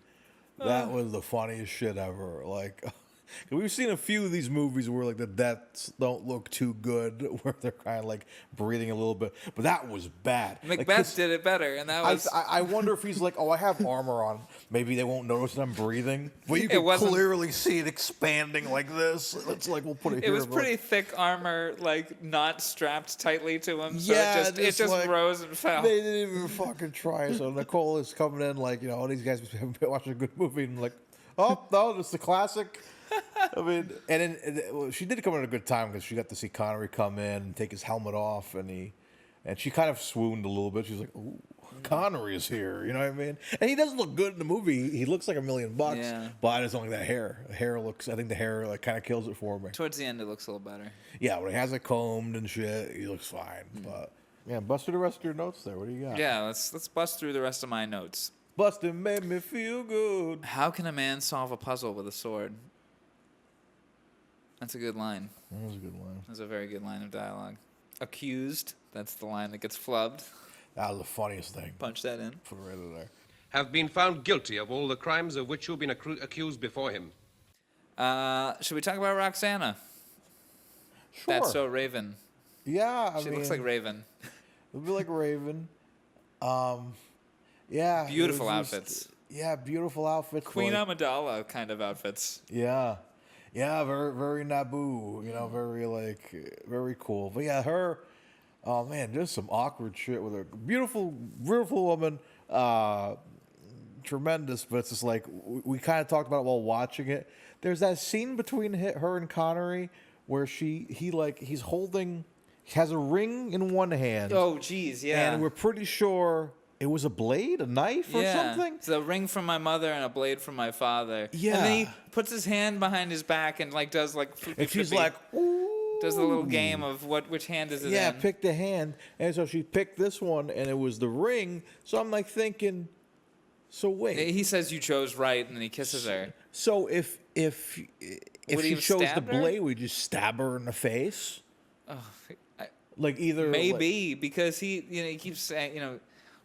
That was the funniest shit ever. Like... We've seen a few of these movies where like the deaths don't look too good, where they're kind of like breathing a little bit, but that was bad. Macbeth did it better, and that was. I wonder if he's like, oh, I have armor on. Maybe they won't notice that I'm breathing. But you can clearly see it expanding like this. It's like we'll put it here. It was pretty thick armor, like not strapped tightly to him. So yeah, it just like, rose and fell. They didn't even fucking try. So Nicole is coming in like, all these guys haven't been watching a good movie, and like, oh no, it's the classic. I mean, and then she did come in at a good time because she got to see Connery come in and take his helmet off, and she kind of swooned a little bit. She's like, "Ooh, Connery is here," you know what I mean? And he does look good in the movie. He looks like $1 million, but I just don't like that hair. The hair looks. I think the hair like kind of kills it for me. Towards the end, it looks a little better. Yeah, when he has it combed and shit, he looks fine. But yeah, bust through the rest of your notes there. What do you got? Yeah, let's bust through the rest of my notes. Bustin' made me feel good. How can a man solve a puzzle with a sword? That's a good line. That was a good line. That's a very good line of dialogue. Accused. That's the line that gets flubbed. That was the funniest thing. Punch that in. Put it right in there. Have been found guilty of all the crimes of which you've been accused before him. Should we talk about Roxana? Sure. That's so Raven. Yeah, She looks like Raven. It'll be like Raven. Yeah. Beautiful outfits. Yeah, beautiful outfits. Queen Amidala kind of outfits. Yeah. Yeah, very, very Naboo, very cool. But yeah, her, oh man, just some awkward shit with her. Beautiful, beautiful woman, tremendous, but it's just like, we kind of talked about it while watching it. There's that scene between her and Connery where he's holding, he has a ring in one hand. Oh, geez, yeah. And we're pretty sure it was a blade, a knife, or something? It's a ring from my mother and a blade from my father. Yeah. And then he puts his hand behind his back and like does like and she's like, ooh. Does the little game of which hand is it in? Yeah, pick the hand. And so she picked this one and it was the ring. So I'm like thinking, so wait. He says you chose right and then he kisses her. So if she chose the blade, would you just stab her in the face? Oh, like either maybe because he keeps saying,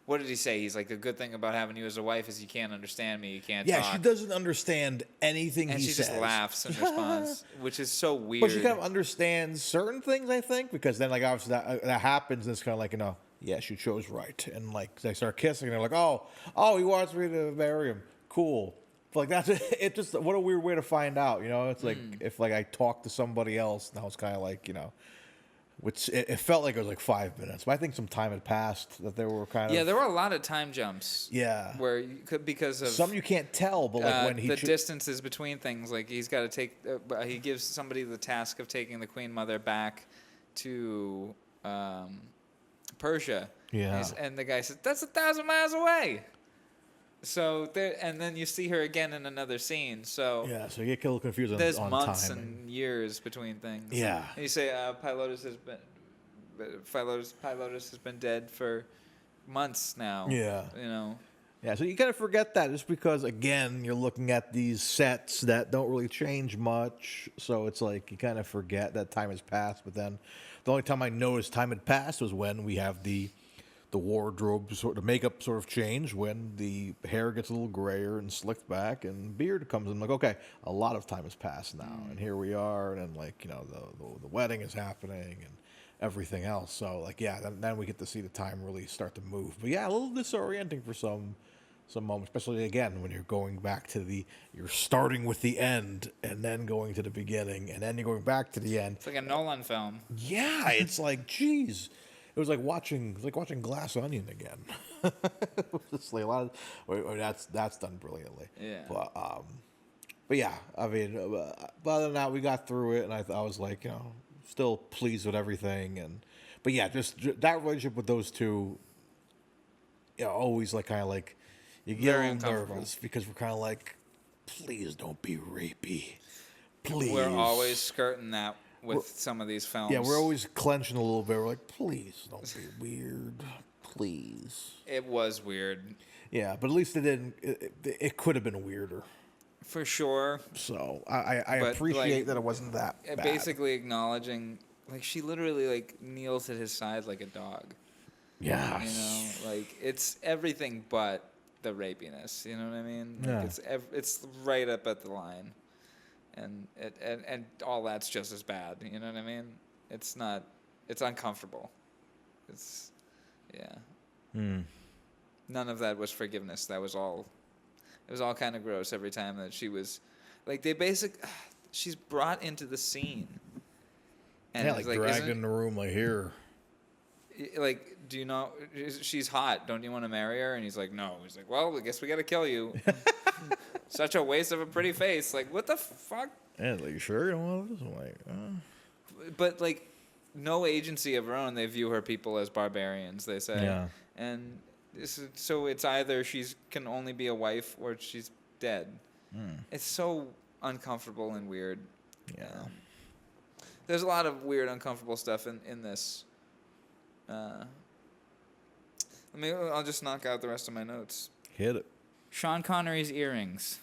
what did he say? He's like, the good thing about having you as a wife is you can't understand me. You can't talk. Yeah, she doesn't understand anything he says. And she just laughs in response, which is so weird. But she kind of understands certain things, I think, because then, like, obviously that happens, and it's kind of like, yeah, she chose right. And, like, they start kissing, and they're like, oh, he wants me to marry him. Cool. But, like, it just, what a weird way to find out, It's like, if, like, I talk to somebody else, now it's kind of like, which it felt like it was like 5 minutes, but I think some time had passed that there were kind of... Yeah, there were a lot of time jumps. Yeah. Where you could, because of... Some you can't tell, but like when he... The distances between things, like he's got to take... he gives somebody the task of taking the Queen Mother back to Persia. Yeah. And the guy says, that's 1,000 miles away! So there, and then you see her again in another scene. So yeah, so you get a little confused on there's timing. months and years between things. Yeah, and you say Pilotus has been dead for months now. Yeah, Yeah, so you kind of forget that just because again you're looking at these sets that don't really change much. So it's like you kind of forget that time has passed. But then the only time I noticed time had passed was when we have the wardrobe the makeup sort of change, when the hair gets a little grayer and slicked back and beard comes in. Like, okay, a lot of time has passed now, and here we are, and then like the wedding is happening and everything else. So like then we get to see the time really start to move. But yeah, a little disorienting for some moments, especially again when you're going back to you're starting with the end and then going to the beginning and then you're going back to the end. It's like a Nolan film. Yeah, it's like geez. It was like watching Glass Onion again. Just like a lot of that's done brilliantly. Yeah. But yeah, I mean, other than that, we got through it, and I was like, still pleased with everything. But yeah, just that relationship with those two always like kind of like you get Very a little uncomfortable. nervous because we're kind of like, please don't be rapey, please. We're always skirting that with some of these films. Yeah, we're always clenching a little bit. We're like, please don't be weird, please. It was weird. Yeah, but at least it didn't. It could have been weirder. For sure. So I But, appreciate like, that it wasn't that bad. Basically acknowledging, like, she literally, like, kneels at his side like a dog. Yes. You know, like, it's everything but the rapiness. You know what I mean? Like, Yeah. it's right up at the line, and all that's just as bad. You know what I mean? It's not. It's uncomfortable. It's, yeah. None of that was forgiveness. That was all. It was all kind of gross every time that she was, like, she's brought into the scene. And Yeah, it's like dragged in the room, like, here. Like, do you know, she's hot. Don't you want to marry her? And he's like, no. He's like, well, I guess we got to kill you. Such a waste of a pretty face. Like, what the fuck? And like, sure, you don't want this? I'm like, But, like, no agency of her own. They view her people as barbarians, they say. Yeah. And so it's either she's can only be a wife or she's dead. It's so uncomfortable and weird. Yeah. There's a lot of weird, uncomfortable stuff in this. I'll just knock out the rest of my notes. Hit it. Sean Connery's earrings.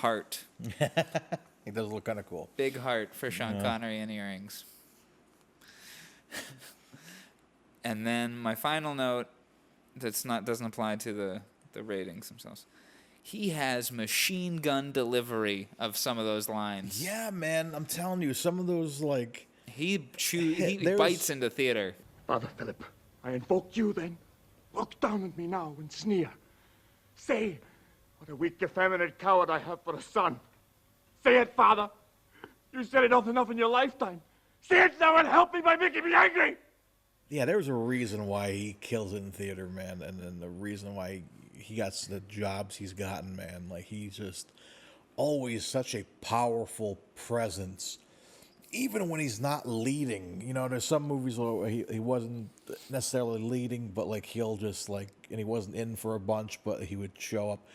Heart. It does look kind of cool. Big heart for Sean Connery and earrings. And then my final note doesn't apply to the ratings themselves. He has machine gun delivery of some of those lines. Yeah, man, I'm telling you, some of those, like... He bites into theater. Father Philip, I invoke you then. Look down at me now and sneer. Say what a weak, effeminate coward I have for a son. Say it, Father. You said it often enough in your lifetime. Say it now and help me by making me angry. Yeah, there's a reason why he kills it in theater, man, and then the reason why he got the jobs he's gotten, man. Like, he's just always such a powerful presence, even when he's not leading. You know, there's some movies where he wasn't necessarily leading, but, like, he'll just, like, and he wasn't in for a bunch, but he would show up.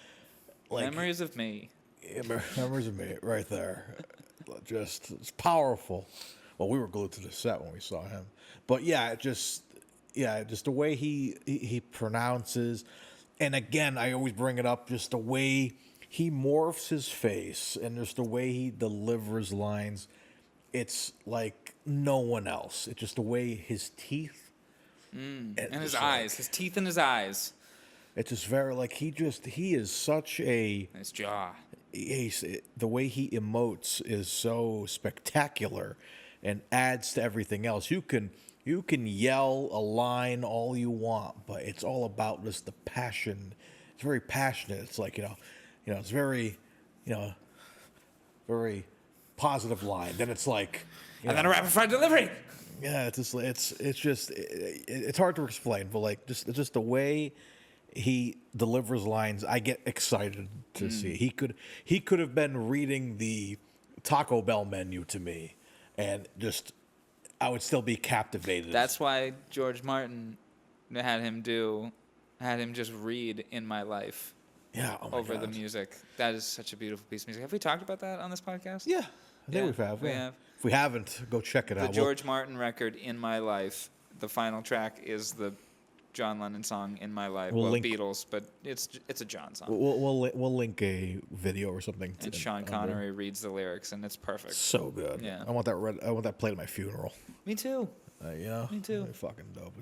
Like, Memories of Me. Yeah, Memories of Me, right there. Just, it's powerful. Well, we were glued to the set when we saw him. But yeah, just the way he pronounces, and again, I always bring it up, just the way he morphs his face and just the way he delivers lines. It's like no one else. It's just the way his teeth and his eyes, his teeth and his eyes. It's just very like he is such a His jaw. The way he emotes is so spectacular and adds to everything else. You can yell a line all you want, but it's all about just the passion. It's very passionate. It's like, it's very, very positive line. Then it's like, And then a rapid fire delivery. yeah, it's hard to explain, but like just the way he delivers lines, I get excited to see. He could have been reading the Taco Bell menu to me, and just I would still be captivated. That's why George Martin had him just read In My Life. Yeah, oh my over the God. music. That is such a beautiful piece of music. Have we talked about that on this podcast? Yeah, I think we have. We yeah. have. If we haven't, go check it The out. George Martin record, In My Life. The final track is the John Lennon song, In My Life. We'll Well, link- Beatles, but it's a John song. We'll link a video or something. And Sean Connery reads the lyrics, and it's perfect. So good. Yeah. I want that played at my funeral. Me too. Me too. They're fucking dope.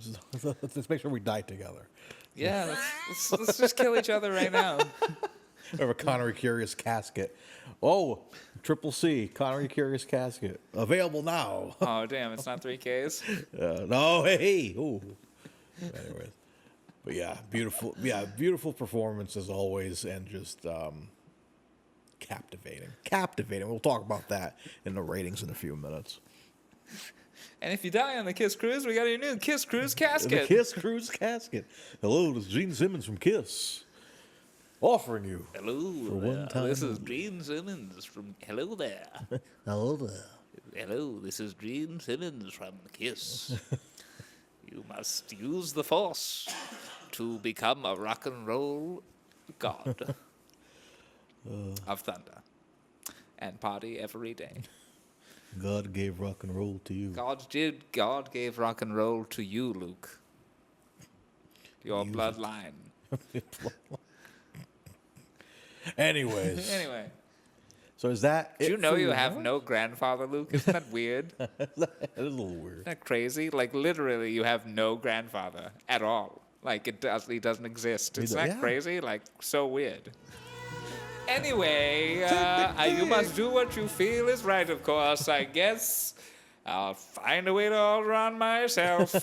Let's make sure we die together. Yeah, let's just kill each other right now. We have a Connery Curious casket. Oh, Triple C Connery Curious casket available now. Oh, damn, it's not 3Ks? No, hey. Ooh. Anyways, but yeah, beautiful performance as always, and just captivating. We'll talk about that in the ratings in a few minutes. And if you die on the Kiss Cruise, we got your new Kiss Cruise casket. The Kiss Cruise casket. Hello, this is Gene Simmons from Kiss, offering you. Hello, For one time this is Gene Simmons from. Hello there. Hello there. Hello, this is Gene Simmons from Kiss. You must use the Force. to become a rock and roll god of thunder and party every day. God gave rock and roll to you. God gave rock and roll to you, Luke. Your bloodline. Anyways. Anyway. So is that Do you it know for you your have notes? no grandfather, Luke? Isn't that weird? It is a little weird. Isn't that crazy? Like, literally, you have no grandfather at all. Like, he doesn't exist. Isn't that yeah. crazy? Like, so weird. Anyway, you must do what you feel is right, of course, I guess. I'll find a way to Alderaan myself.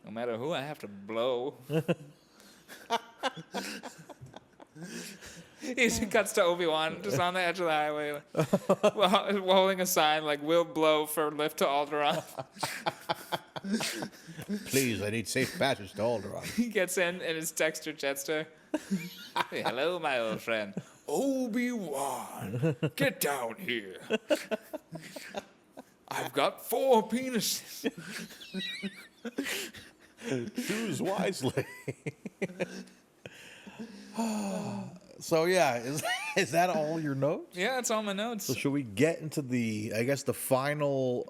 No matter who I have to blow. He cuts to Obi-Wan, just on the edge of the highway, holding a sign like, "We'll blow for lift to Alderaan." Please, I need safe passage to Alderaan. He gets in his Dexter Jetster. Hey, hello, my old friend. Obi-Wan, get down here. I've got 4 penises. Choose wisely. So yeah, is that all your notes? Yeah, that's all my notes. So should we get into the final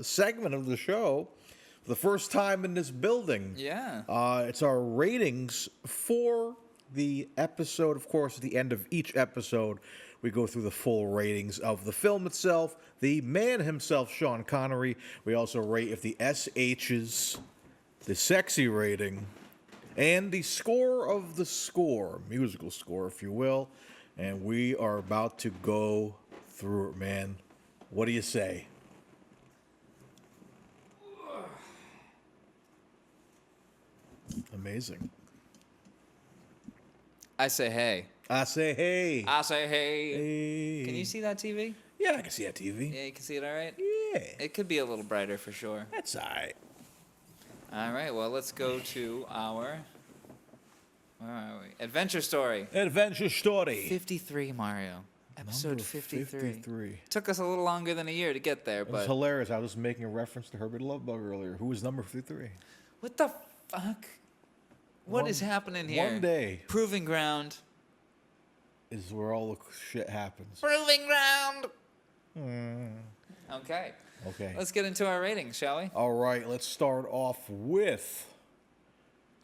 segment of the show for the first time in this building? Yeah. It's our ratings for the episode. Of course, at the end of each episode, we go through the full ratings of the film itself, the man himself, Sean Connery. We also rate if the SHs, the sexy rating, and the score of the score, musical score, if you will. And we are about to go through it, man. What do you say? Amazing. I say hey. I say hey. I say hey. Hey. Can you see that TV? Yeah, I can see that TV. Yeah, you can see it all right? Yeah. It could be a little brighter for sure. That's all right. All right, well, let's go to our... Where are we? Adventure story. Adventure story. 53, Mario. Episode Number 53. Took us a little longer than a year to get there, It was but... hilarious. I was making a reference to Herbert Lovebug earlier. Who was number 53? What the fuck? What is happening here? One day Proving ground. is where all the shit happens. Proving ground! Okay. Okay. Let's get into our ratings, shall we? All right, let's start off with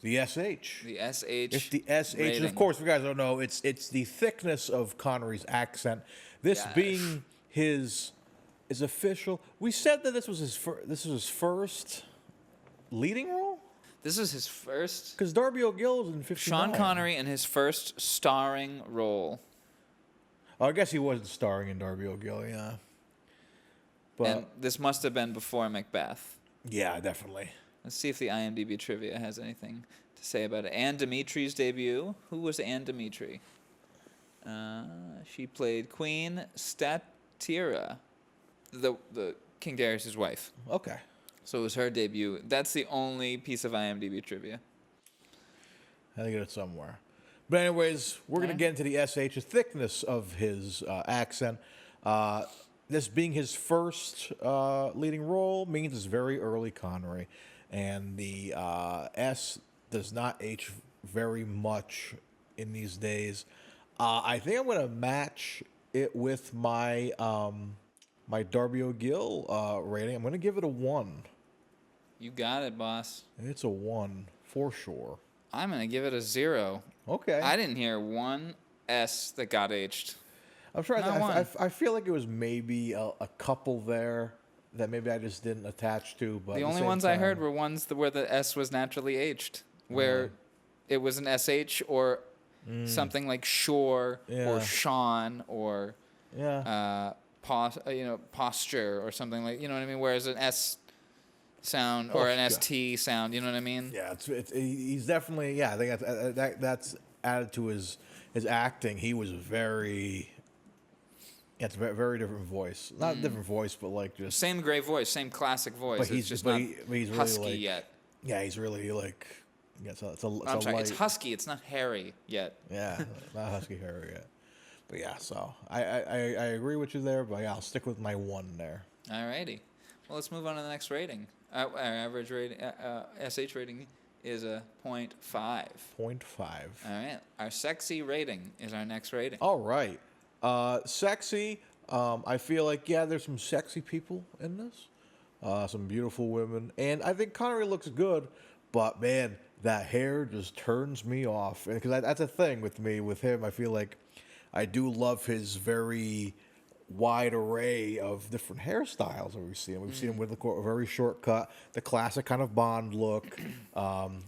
the SH. The SH. It's the SH. And rating. of course, if you guys don't know, it's the thickness of Connery's accent. This Gosh. being his official. We said that this was his first leading role. This is his first. Because Darby O'Gill was in 59. Sean Connery in his first starring role. Oh, I guess he wasn't starring in Darby O'Gill, yeah. But And this must have been before Macbeth. yeah, definitely. Let's see if the IMDb trivia has anything to say about it. Anne Dimitri's debut. Who was Anne Dimitri? She played Queen Statira, the King Darius' wife. Okay. So it was her debut. That's the only piece of IMDb trivia. I think it's somewhere. But anyways, we're going to get into the SH, the thickness of his accent. This being his first leading role means it's very early Connery. And the S does not H very much in these days. I think I'm going to match it with my my Darby O'Gill rating. I'm going to give it a 1. You got it, boss. It's a 1 for sure. I'm going to give it a 0. Okay. I didn't hear one S that got H'd. I'm trying Not to. one. I feel like it was maybe a couple there that maybe I just didn't attach to. But The at only same ones I heard time- were ones where the S was naturally H'd, where it was an SH or something like Shore Yeah. or Sean or Yeah. posture or something like, you know what I mean? Whereas an S sound or an Posture. ST sound, you know what I mean? Yeah. He's definitely. Yeah. I think that's added to his acting. He was very. Yeah, it's a very different voice. Not a different voice, but like just. Same great voice, same classic voice. But It's he's just but not he's really husky like, yet. Yeah, he's really like. Yeah, it's a I'm sorry, light. it's husky. It's not hairy yet. Yeah, not husky hair yet. But yeah, so I agree with you there, but yeah, I'll stick with my 1 there. Alrighty. Well, let's move on to the next rating. Our average rating, SH rating is a 0.5. 0.5. All right. Our sexy rating is our next rating. All right. Sexy. I feel like, yeah, there's some sexy people in this. Some beautiful women. And I think Connery looks good. But, man, that hair just turns me off. Because that's a thing with me, with him. I feel like I do love his very wide array of different hairstyles that we've seen. We've seen him with a very short cut, the classic kind of Bond look.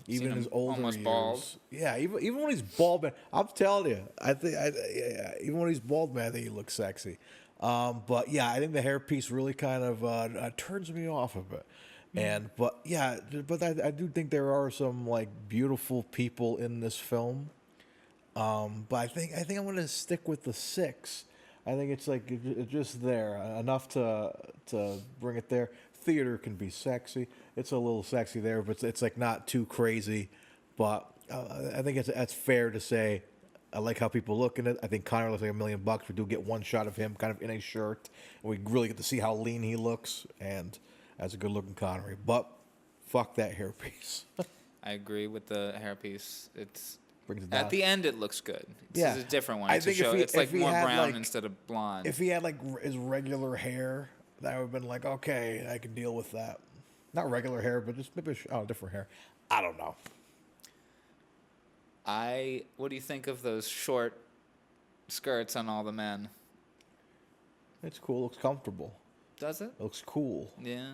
Even in his older almost years, bald. yeah. Even when he's bald, man, I'm telling you, even when he's bald, man, I think he looks sexy. But yeah, I think the hairpiece really kind of turns me off a bit. But I do think there are some like beautiful people in this film. But I think I'm gonna stick with the 6. I think it's like it's just there enough to bring it there. Theater can be sexy. It's a little sexy there, but it's like not too crazy. But I think that's fair to say. I like how people look in it. I think Connery looks like $1 million. We do get one shot of him kind of in a shirt, and we really get to see how lean he looks, and that's a good looking Connery. But fuck that hairpiece. I agree with the hairpiece. It's Brings it down. at the end it looks good. It's Yeah. a different one. I It's think it's like more had, brown like, instead of blonde. If he had like his regular hair, that would have been like, okay, I can deal with that. Not regular hair, but just maybe different hair. I don't know. What do you think of those short skirts on all the men? It's cool. Looks comfortable. Does it? It looks cool. Yeah.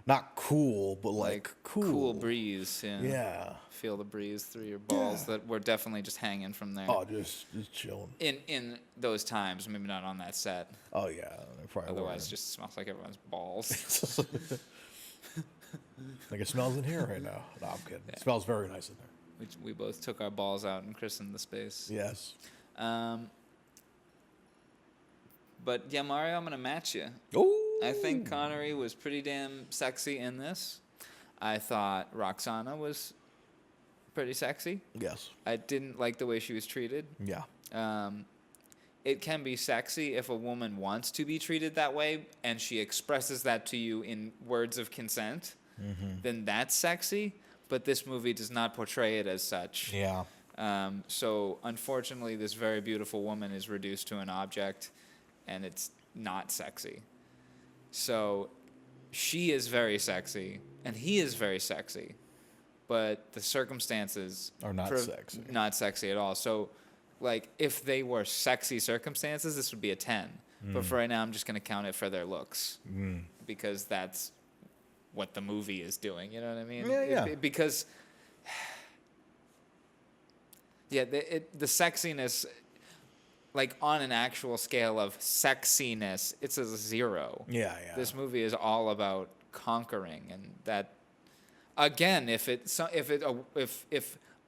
Not cool, but like cool. Cool breeze. Yeah. Yeah. Feel the breeze through your balls that were definitely just hanging from there. Oh, just chilling. In those times, maybe not on that set. Oh yeah. They probably Otherwise, were. it just smells like everyone's balls. Like it smells in here right now. No, I'm kidding. It smells very nice in there. We both took our balls out and christened the space. Yes. But yeah, Mario, I'm gonna match you. Ooh. I think Connery was pretty damn sexy in this. I thought Roxana was pretty sexy. Yes. I didn't like the way she was treated. Yeah. It can be sexy if a woman wants to be treated that way and she expresses that to you in words of consent. Then that's sexy. But this movie does not portray it as such. Yeah. So unfortunately, this very beautiful woman is reduced to an object, and it's not sexy. So she is very sexy, and he is very sexy, but the circumstances Are not sexy. Not sexy at all. So, like, if they were sexy circumstances, this would be a 10. But for right now, I'm just going to count it for their looks because that's what the movie is doing. You know what I mean? Yeah. Because, yeah, the sexiness, like on an actual scale of sexiness, it's a 0. Yeah. This movie is all about conquering, and that, again, if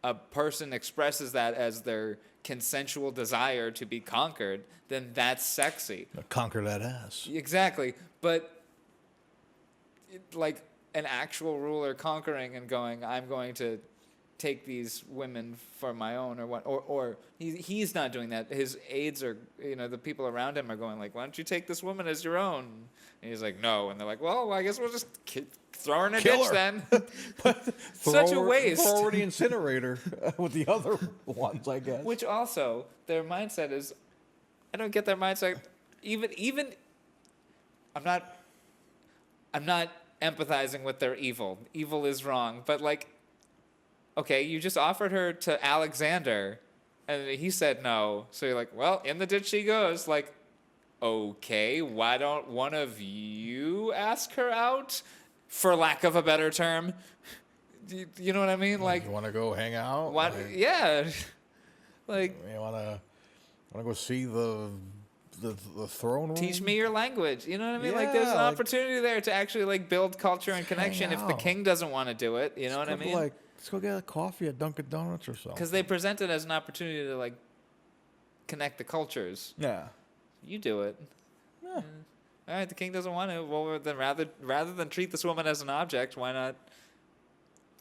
a person expresses that as their consensual desire to be conquered, then that's sexy. Conquer that ass. Exactly, but like an actual ruler conquering and going, I'm going to take these women for my own, or what, or he's not doing that. His aides are, the people around him are going like, why don't you take this woman as your own? And he's like, no. And they're like, well, I guess we'll just throw her in a ditch then. Such a waste. Throw her in the incinerator with the other ones, I guess. Which also, their mindset is, I don't get their mindset. Even, I'm not empathizing with their evil. Evil is wrong, but like, okay, you just offered her to Alexander, and he said no. So you're like, well, in the ditch she goes. Like, okay, why don't one of you ask her out, for lack of a better term? You know what I mean? Like, you want to go hang out? what? Yeah. Like, you want to go see the throne room? teach me your language. You know what I mean? Yeah, Like, there's an like, opportunity there to actually like build culture and connection. If the out. king doesn't want to do it, you know what I mean? Like, let's go get a coffee at Dunkin' Donuts or something. Because they present it as an opportunity to like connect the cultures. Yeah. You do it. Yeah. All right, the king doesn't want to. Well, then rather than treat this woman as an object, why not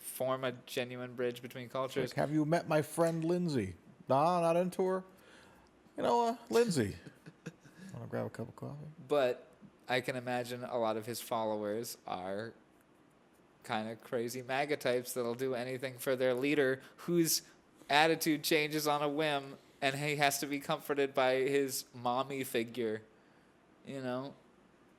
form a genuine bridge between cultures? Like, have you met my friend Lindsay? Nah, not into her. You know, Lindsay. Want to grab a cup of coffee? But I can imagine a lot of his followers are kind of crazy MAGA types that'll do anything for their leader, whose attitude changes on a whim, and he has to be comforted by his mommy figure. You know,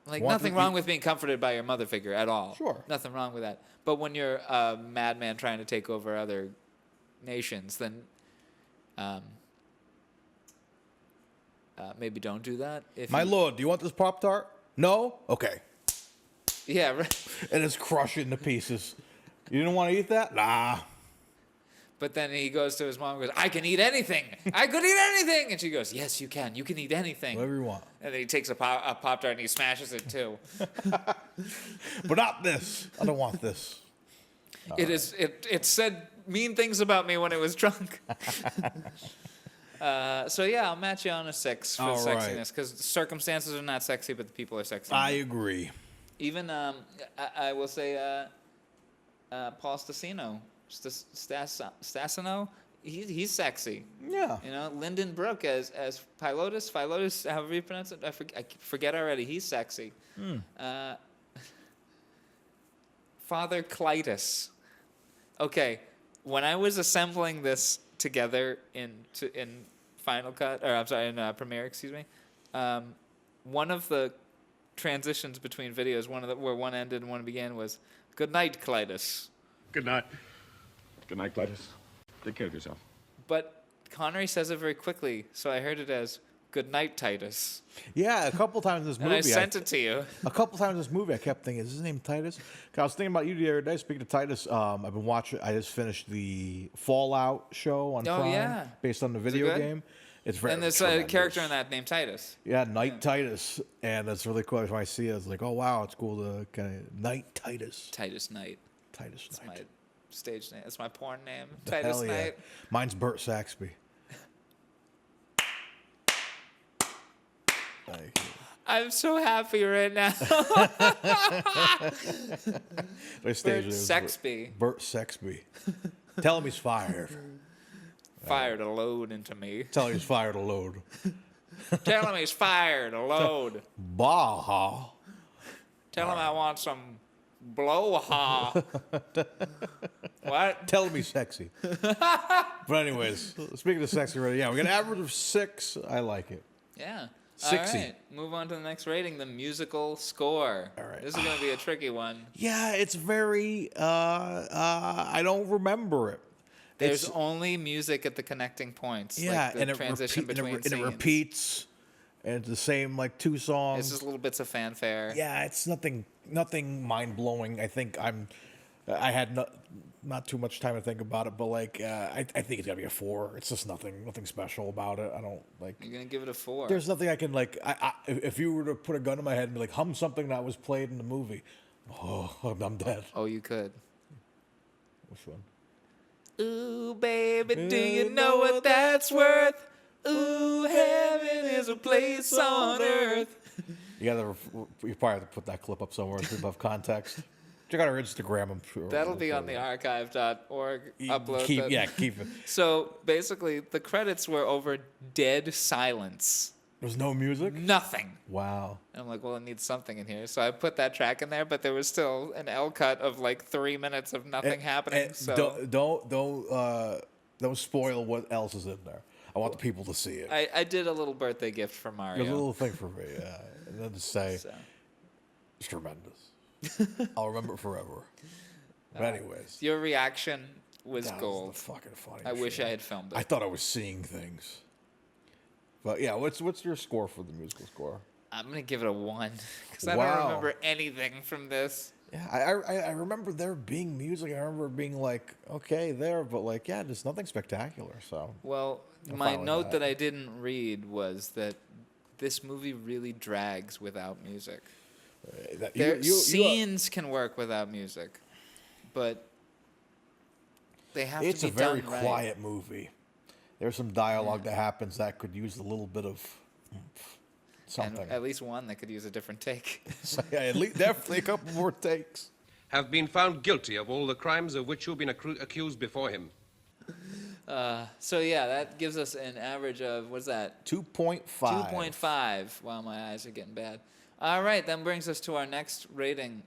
like nothing wrong with being comforted by your mother figure at all. Sure, nothing wrong with that. But when you're a madman trying to take over other nations, then maybe don't do that. My lord, do you want this Pop-Tart? No? Okay. Yeah, right. And it's crushed into pieces. You didn't want to eat that? Nah. But then he goes to his mom and goes, I can eat anything. I could eat anything. And she goes, yes, you can. You can eat anything. Whatever you want. And then he takes a Pop-Tart and he smashes it too. But not this. I don't want this. It said mean things about me when it was drunk. So yeah, I'll match you on a 6 for sexiness, because the circumstances are not sexy, but the people are sexy. I agree. Even I will say Paul Stasino, Stasino, he's sexy. Yeah. You know, Lyndon Brooke as Pilotus, however you pronounce it, I forget already. He's sexy. Father Titus. Okay, when I was assembling this together in Final Cut, or I'm sorry, in Premiere, excuse me, one of the transitions between videos, where one ended and one began, was "Good night, Titus." Good night. Good night, Titus. Take care of yourself. But Connery says it very quickly, so I heard it as "Good night, Titus." Yeah, a couple times in this movie. And I sent it to you. A couple times in this movie, I kept thinking, is his name Titus? 'Cause I was thinking about you the other day. Speaking of Titus, I've been watching. I just finished the Fallout show on Prime, based on the video game. It's very. And there's a character in that named Titus. Yeah, Knight Titus, and it's really cool. When I see it, it's like, oh wow, it's cool to kind of Knight Titus. Titus Knight. Titus That's Knight. my stage name. That's my porn name. Hell Titus yeah. Knight. Mine's Burt Saxby. I'm so happy right now. My stage name is Sexby. Burt Sexby. Tell him he's fired. Fired a load into me. Tell him he's fired a load. Tell him he's fired a load. Baha. Tell him I want some blow-ha. What? Tell him he's sexy. But anyways, speaking of sexy already, yeah, we got an average of 6. I like it. Yeah. 60. All right. Move on to the next rating, the musical score. All right. This is going to be a tricky one. Yeah, it's very, I don't remember it. There's only music at the connecting points. Yeah, like the and, transition between it repeats, and it's the same, like 2 songs. It's just little bits of fanfare. Yeah, it's nothing mind-blowing. I think I had not too much time to think about it, but like I think it's gotta be a 4. It's just nothing special about it. I don't like. You're gonna give it a 4. There's nothing I can like. If you were to put a gun in my head and be like, hum something that was played in the movie, I'm dead. Oh, you could. Which one? Ooh, baby, do you know what that's worth? Ooh, heaven is a place on earth. You probably have to put that clip up somewhere so people have context. Check out our Instagram, I'm sure. That'll be on the archive.org upload. Keep it. So basically, the credits were over dead silence. There's no music? Nothing. Wow. And I'm like, well, it needs something in here. So I put that track in there, but there was still an L cut of like 3 minutes of nothing happening. So don't spoil what else is in there. I want the people to see it. I did a little birthday gift for Mario. A little thing for me, yeah. And then to say, it's tremendous. I'll remember it forever. But anyways. Your reaction was gold. Was the fucking funny I wish shit. I had filmed it. I thought I was seeing things. But yeah, what's your score for the musical score? I'm going to give it a 1 because I don't remember anything from this. Yeah, I remember there being music. I remember being like, okay, there, but like, yeah, just nothing spectacular. So well, my note that I didn't read was that this movie really drags without music. Scenes can work without music, but they have to be done right. It's a very quiet movie. There's some dialogue that happens that could use a little bit of something. And at least one that could use a different take. So, yeah, at least definitely a couple more takes. Have been found guilty of all the crimes of which you've been accused before him. So yeah, that gives us an average of, what's that? 2.5. 2.5. Wow, my eyes are getting bad. All right, that brings us to our next rating.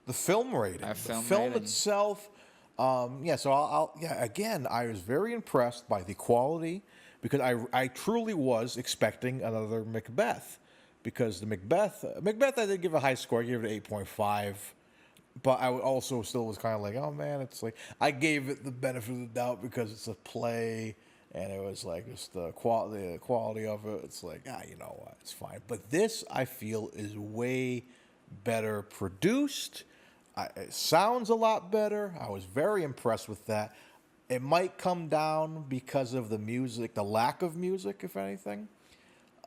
the film rating. Our film the film rating. itself. So again, I was very impressed by the quality because I truly was expecting another Macbeth, because the Macbeth I did give a high score. I gave it 8.5, but I also still was kind of like, oh man, it's like I gave it the benefit of the doubt because it's a play and it was like just the quality of it. It's like, you know what, it's fine. But this I feel is way better produced. It sounds a lot better. I was very impressed with that. It might come down because of the music, the lack of music, if anything.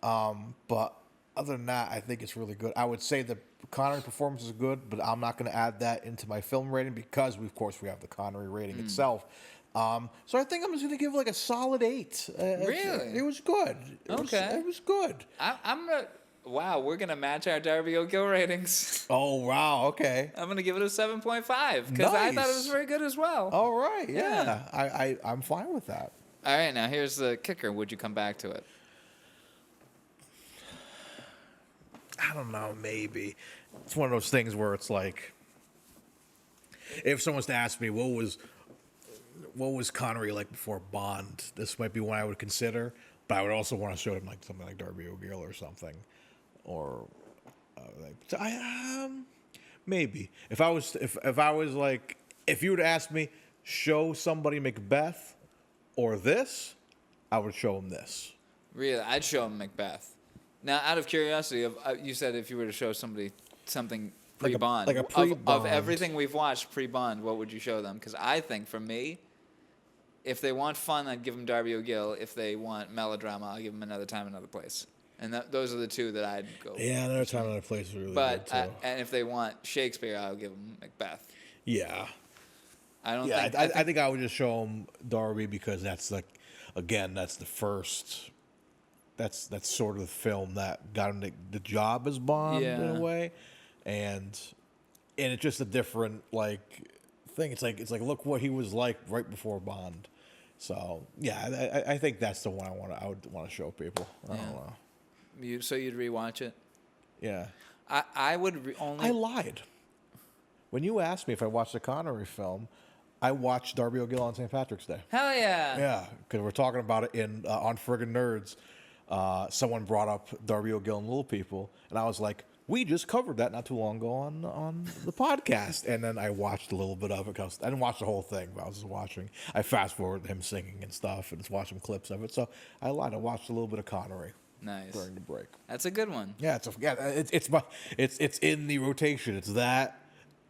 But other than that, I think it's really good. I would say the Connery performance is good, but I'm not going to add that into my film rating because, of course, we have the Connery rating itself. So I think I'm just going to give it like a solid 8. Really? It was good. It was good. I'm gonna. Wow, we're gonna match our Darby O'Gill ratings. Oh, wow. Okay. I'm gonna give it a 7.5 because I thought it was very good as well. All right. Yeah. I'm fine with that. All right, now here's the kicker. Would you come back to it? I don't know, maybe. It's one of those things where it's like, if someone was to ask me what was Connery like before Bond, this might be one I would consider, but I would also want to show him like something like Darby O'Gill or something, or maybe if I was like, if you were to ask me, show somebody Macbeth or this, I would show him this. Really, I'd show him Macbeth. Now, out of curiosity, you said if you were to show somebody something pre-Bond, like a pre-Bond. Of everything we've watched pre-Bond, what would you show them? Because I think, for me, if they want fun, I'd give them Darby O'Gill. If they want melodrama, I'll give them Another Time, Another Place. And those are the two that I'd go with. Yeah, Another Time, Another Place is really but, good, too. And if they want Shakespeare, I'll give them Macbeth. Yeah. I don't Yeah, think... I think I would just show him Darby because that's like, again, that's the first... That's sort of the film that got him the job as Bond in a way, and it's just a different like thing. It's like look what he was like right before Bond. So yeah, I think that's the one I would want to show people. I don't know. So you'd rewatch it? Yeah. I would only. I lied. When you asked me if I watched the Connery film, I watched Darby O'Gill on St. Patrick's Day. Hell yeah. Yeah, because we're talking about it in on Friggin' Nerds. Someone brought up Darby O'Gill and Little People, and I was like, we just covered that not too long ago on the podcast. And then I watched a little bit of it because I didn't watch the whole thing, but I was just watching. I fast forwarded him singing and stuff and just watching clips of it. So I lied. I watched a little bit of Connery. Nice. During the break. That's a good one. Yeah, it's in the rotation. It's that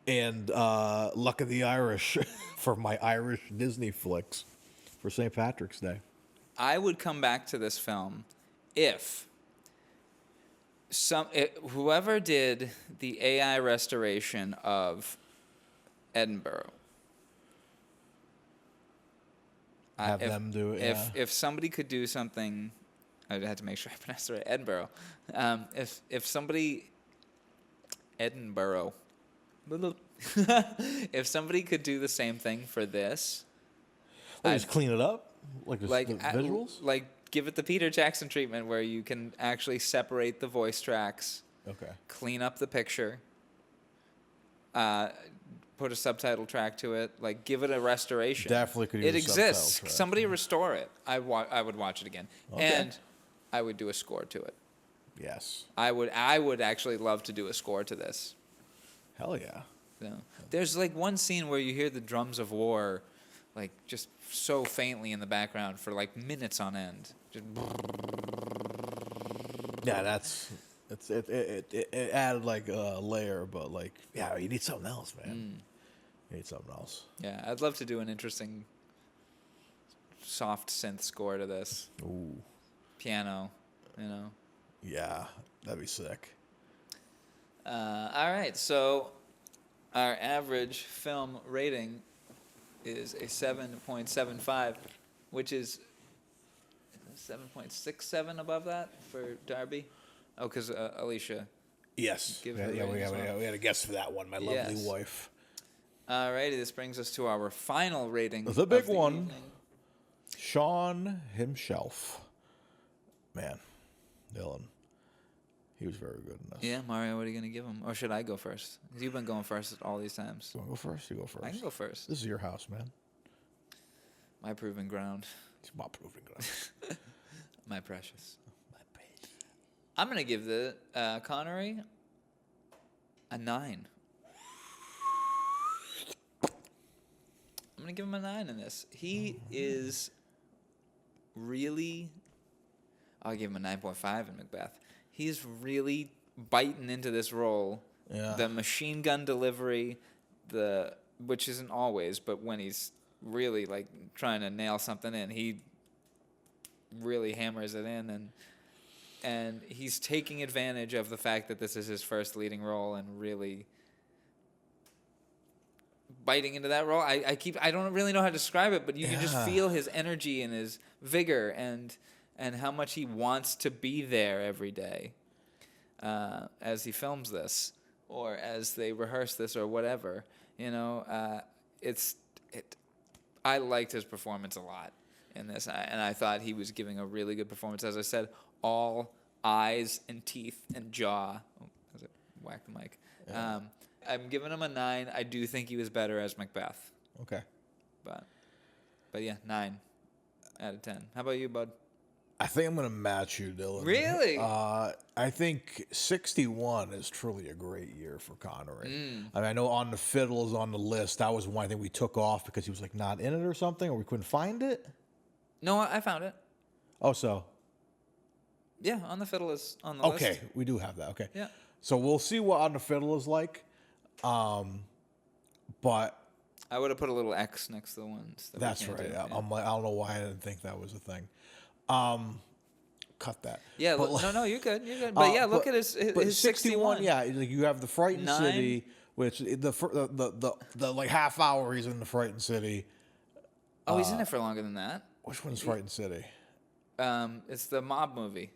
and Luck of the Irish for my Irish Disney flicks for St. Patrick's Day. I would come back to this film if whoever did the AI restoration of Edinburgh, have them do it. If somebody could do something, I had to make sure I pronounced it right. Edinburgh. If somebody Edinburgh, if somebody could do the same thing for this, just clean it up, like the visuals, like give it the Peter Jackson treatment where you can actually separate the voice tracks. Okay. Clean up the picture. Put a subtitle track to it. Like, give it a restoration. Definitely could use it a exists. subtitle track. Somebody restore it. I would watch it again. Okay. And I would do a score to it. Yes. I would actually love to do a score to this. Hell yeah. So, there's like one scene where you hear the drums of war, like just so faintly in the background for like minutes on end. Just yeah, it added like a layer, but like you need something else, man. You need something else. Yeah, I'd love to do an interesting soft synth score to this. Ooh. Piano, you know. Yeah, that'd be sick. All right, so our average film rating is a 7.75, which is 7.67 above that for Darby. Oh, because Alicia. Yes. We had a guess for that one, my lovely wife. All righty, this brings us to our final rating. The big of the one. evening. Sean himself. Man, Dylan. He was very good in this. Yeah, Mario, what are you going to give him? Or should I go first? 'Cause you've been going first all these times. You want to go first? You go first. I can go first. This is your house, man. My proving ground. It's my proving ground. My precious. I'm going to give the Connery a 9. I'm going to give him a 9 in this. He is really... I'll give him a 9.5 in Macbeth. He's really biting into this role. Yeah. The machine gun delivery, which isn't always, but when he's really like trying to nail something in, he really hammers it in, and he's taking advantage of the fact that this is his first leading role and really biting into that role. I don't really know how to describe it, but you can just feel his energy and his vigor and how much he wants to be there every day as he films this or as they rehearse this or whatever. You know, I liked his performance a lot in this, and I thought he was giving a really good performance. As I said, all eyes and teeth and jaw. Oh, as I whack the mic. Yeah. I'm giving him a 9. I do think he was better as Macbeth. Okay. But yeah, 9 out of 10. How about you, bud? I think I'm going to match you, Dylan. Really? I think 61 is truly a great year for Connery. I mean, I know On the Fiddle is on the list. That was one I think we took off because he was like not in it or something, or we couldn't find it. No, I found it. Oh, so? Yeah, On the Fiddle is on the list. Okay, we do have that. Okay. Yeah. So we'll see what On the Fiddle is like. But I would have put a little X next to the ones. That's right. Yeah. I'm like, I don't know why I didn't think that was a thing. Cut that. Yeah, but, no, you're good. You're good. But yeah, look at his 61. Yeah, like you have the Frightened 9. City, which the like half hour he's in the Frightened City. Oh, he's in there for longer than that. Which one's Frightened City? It's the mob movie.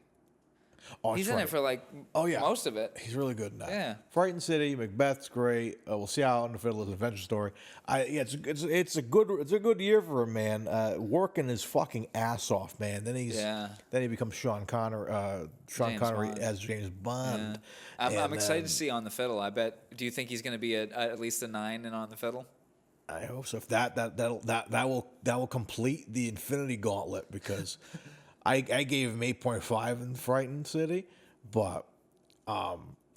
Oh, he's in it for like most of it. He's really good in that. Yeah. Frightened City, Macbeth's great. We'll see how On the Fiddle is an adventure story. It's a good year for him, man. Working his fucking ass off, man. Then he becomes Sean Connery as James Bond. Yeah. I'm excited to see On the Fiddle. I bet. Do you think he's going to be at least a 9 in On the Fiddle? I hope so. If that will complete the Infinity Gauntlet because. I gave him 8.5 in Frightened City, but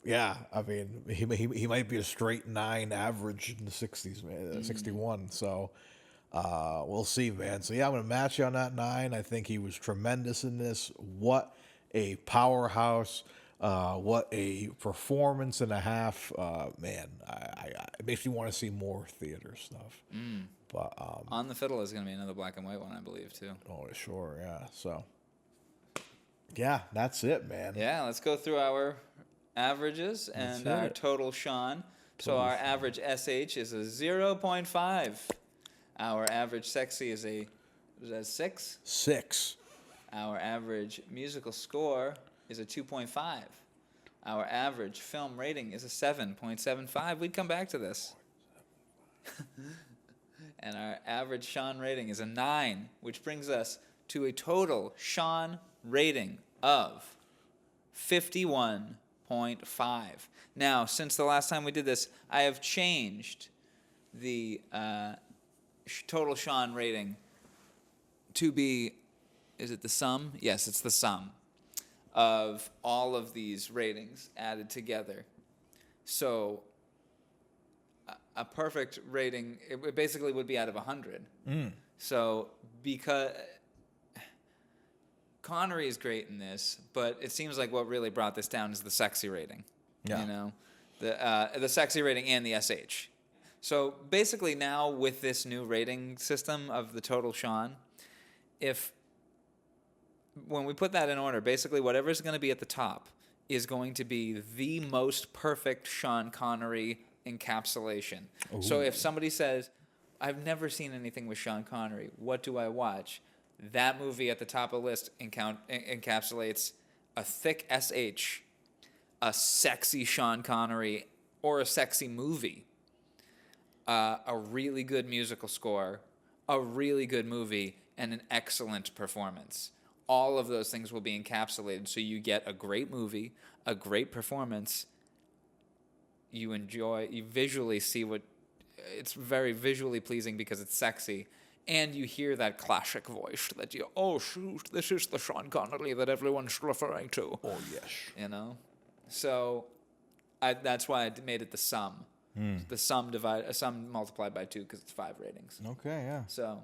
yeah, I mean he might be a straight 9 average in the 60s, man, 61. So we'll see, man. So yeah, I'm gonna match you on that 9. I think he was tremendous in this. What a powerhouse! What a performance and a half, man. It makes me want to see more theater stuff. But On the Fiddle is gonna be another black and white one, I believe, too. Oh, sure, yeah. So. Yeah, that's it, man. Yeah, let's go through our averages and our total Sean. So our average SH is a 0.5. Our average sexy is a 6? 6. Our average musical score is a 2.5. Our average film rating is a 7.75. We'd come back to this. And our average Sean rating is a 9, which brings us to a total Sean rating of 51.5. Now, since the last time we did this, I have changed the total Sean rating to be, is it the sum? Yes, it's the sum of all of these ratings added together. So a perfect rating, it basically would be out of 100. So because Connery is great in this, but it seems like what really brought this down is the sexy rating. Yeah. You know, the sexy rating and the SH. So basically now with this new rating system of the total Sean, when we put that in order, basically whatever's going to be at the top is going to be the most perfect Sean Connery encapsulation. Ooh. So if somebody says, I've never seen anything with Sean Connery, what do I watch? That movie at the top of the list encapsulates a thick SH, a sexy Sean Connery, or a sexy movie, a really good musical score, a really good movie, and an excellent performance. all of those things will be encapsulated. So you get a great movie, a great performance. You visually see it's very visually pleasing because it's sexy. And you hear that classic voice that shoot, this is the Sean Connery that everyone's referring to. Oh, yes. You know? So that's why I made it the sum. The sum multiplied by 2 because it's 5 ratings. Okay, yeah. So,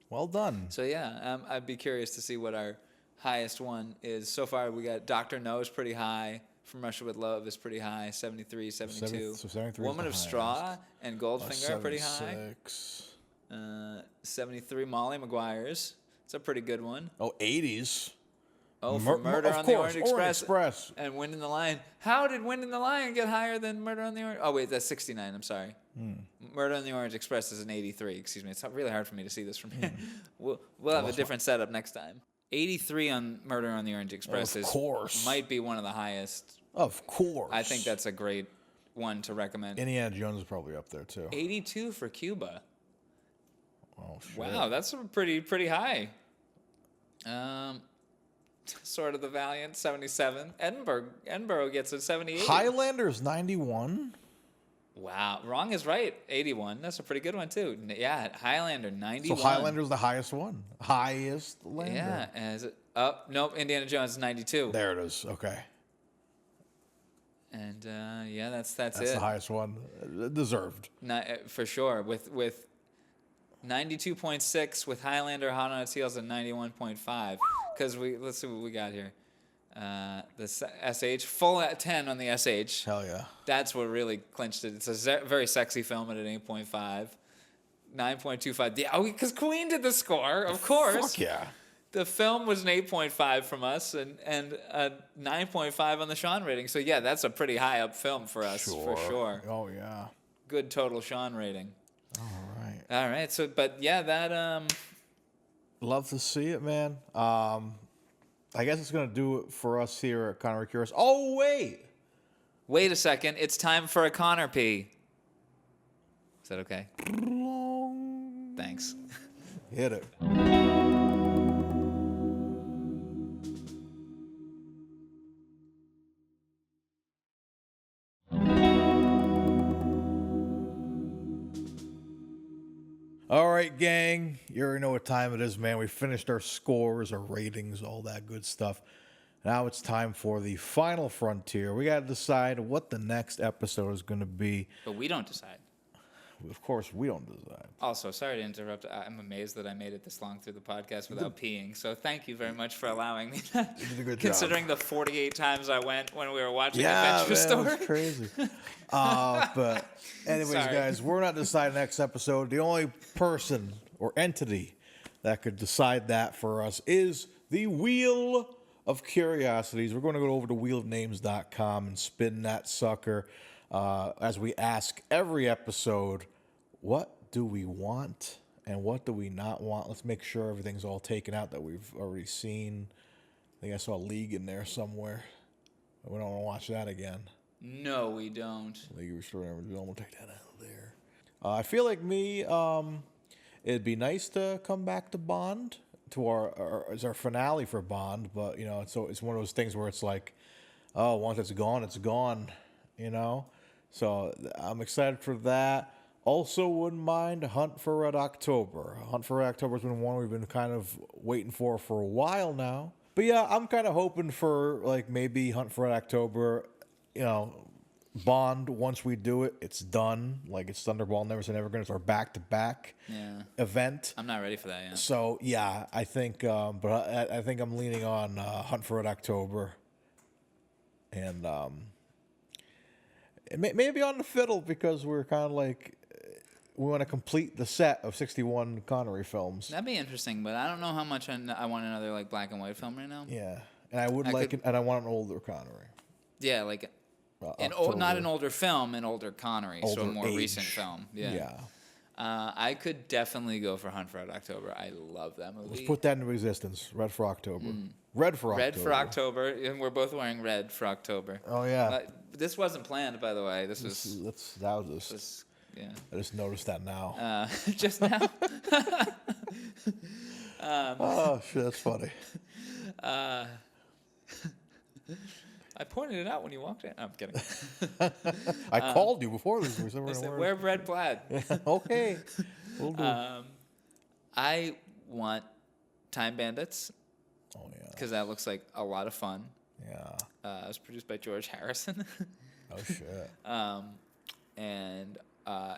well done. So yeah, I'd be curious to see what our highest one is. So far, we got Dr. No is pretty high. From Russia with Love is pretty high, 73, 72. 73 Woman of Straw and Goldfinger are pretty high. 73, Molly Maguire's. It's a pretty good one. Oh, 80s. Oh, for Murder on the Orient Express. Express. And Wind in the Lion. How did Wind in the Lion get higher than Murder on the Orient? Oh, wait, that's 69. I'm sorry. Murder on the Orient Express is an 83. Excuse me. It's really hard for me to see this from here. We'll have a different setup next time. 83 on Murder on the Orient Express might be one of the highest. Of course. I think that's a great one to recommend. Indiana Jones is probably up there, too. 82 for Cuba. Oh, shit. Wow, that's pretty high. Sword of the Valiant, 77. Edinburgh gets a 78. Highlander's 91. Wow, wrong is right. 81. That's a pretty good one too. Yeah, Highlander 91. So Highlander's the highest one. Highest lander. Yeah, as it nope, Indiana Jones is 92. There it is. Okay. And yeah, that's it. That's the highest one. Deserved. For sure. With 92.6 with Highlander, Hot on Its Heels, and 91.5. Because let's see what we got here. The SH, full at 10 on the SH. Hell yeah. That's what really clinched it. It's a very sexy film at an 8.5. 9.25. Yeah, because Queen did the score, of course. Fuck yeah. The film was an 8.5 from us and a 9.5 on the Sean rating. So yeah, that's a pretty high up film for us, for sure. Oh yeah. Good total Sean rating. All right. So, but yeah, that love to see it, man. I guess it's gonna do it for us here at Connery Curious. Oh wait a second. It's time for a Connor P. Is that okay? Thanks. Hit it. All right, gang. You already know what time it is, man. We finished our scores, our ratings, all that good stuff. Now it's time for the final frontier. We got to decide what the next episode is going to be. But we don't decide. Of course, we don't decide. Also, sorry to interrupt. I'm amazed that I made it this long through the podcast without peeing. So thank you very much for allowing me that. You did a good Considering job. the 48 times I went when we were watching Adventure Story. Yeah, that's crazy. But anyways, Sorry. guys, we're not deciding next episode. The only person or entity that could decide that for us is the Wheel of Curiosities. We're going to go over to wheelofnames.com and spin that sucker as we ask every episode, what do we want and what do we not want? Let's make sure everything's all taken out that we've already seen. I think I saw League in there somewhere. We don't want to watch that again. No, we don't. League of Extraordinary Villain, we'll take that out of there. I feel like it'd be nice to come back to Bond, to our finale for Bond, but you know, it's one of those things where it's like, oh, once it's gone, you know. So I'm excited for that. Also, wouldn't mind Hunt for Red October. Hunt for Red October has been one we've been kind of waiting for a while now. But yeah, I'm kind of hoping for like maybe Hunt for Red October. You know, Bond, once we do it, it's done. Like it's Thunderball, Never Say Never Again. It's our back-to-back event. I'm not ready for that yet. So yeah, I think, but I think I'm leaning on Hunt for Red October, and maybe on the fiddle because we're kind of like we want to complete the set of 61 Connery films. That'd be interesting, but I don't know how much I want another like black and white film right now. Yeah, and I want an older Connery. Yeah, like not an older film, an older Connery, so a more recent film. Yeah. I could definitely go for Hunt for Red October. I love that movie. Let's put that into existence. Red for October. Red for October, and we're both wearing red for October. Oh yeah. This wasn't planned, by the way. I just noticed that now. Just now. Oh shit, that's funny. I pointed it out when you walked in. I'm kidding. I called you before this. I said, wear red plaid. Okay, we'll do. I want Time Bandits Oh yeah. because that looks like a lot of fun. Yeah. It was produced by George Harrison. Oh shit. And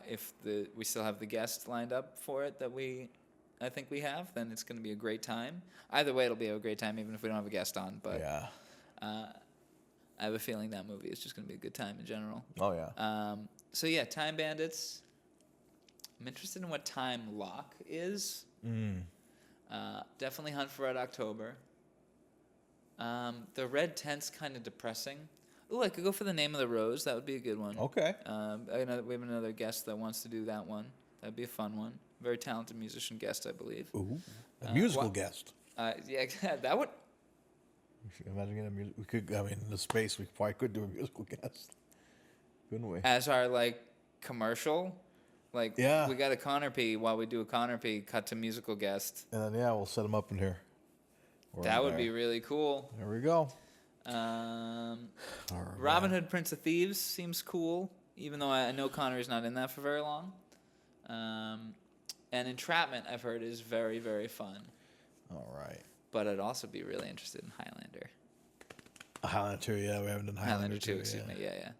if we still have the guest lined up for it that I think we have, then it's going to be a great time. Either way, it'll be a great time, even if we don't have a guest on. But Yeah. I have a feeling that movie is just going to be a good time in general. Oh yeah. So yeah, Time Bandits. I'm interested in what Time Lock is. Definitely Hunt for Red October. The Red Tent's kind of depressing. Ooh, I could go for The Name of the Rose. That would be a good one. Okay. We have another guest that wants to do that one. That'd be a fun one. Very talented musician guest, I believe. Ooh. A musical guest. Yeah, that would. Imagine getting a music. We could. I mean, in the space, we probably could do a musical guest, couldn't we? As our commercial, Yeah. we got a Connor P. While we do a Connor P, cut to musical guest. And then we'll set them up in here. That would be really cool. There we go. Robin Hood, Prince of Thieves seems cool, even though I know Connery's not in that for very long. And Entrapment, I've heard, is very, very fun. All right. But I'd also be really interested in Highlander. Highlander 2, yeah, we haven't done Highlander 2. Excuse me, yeah.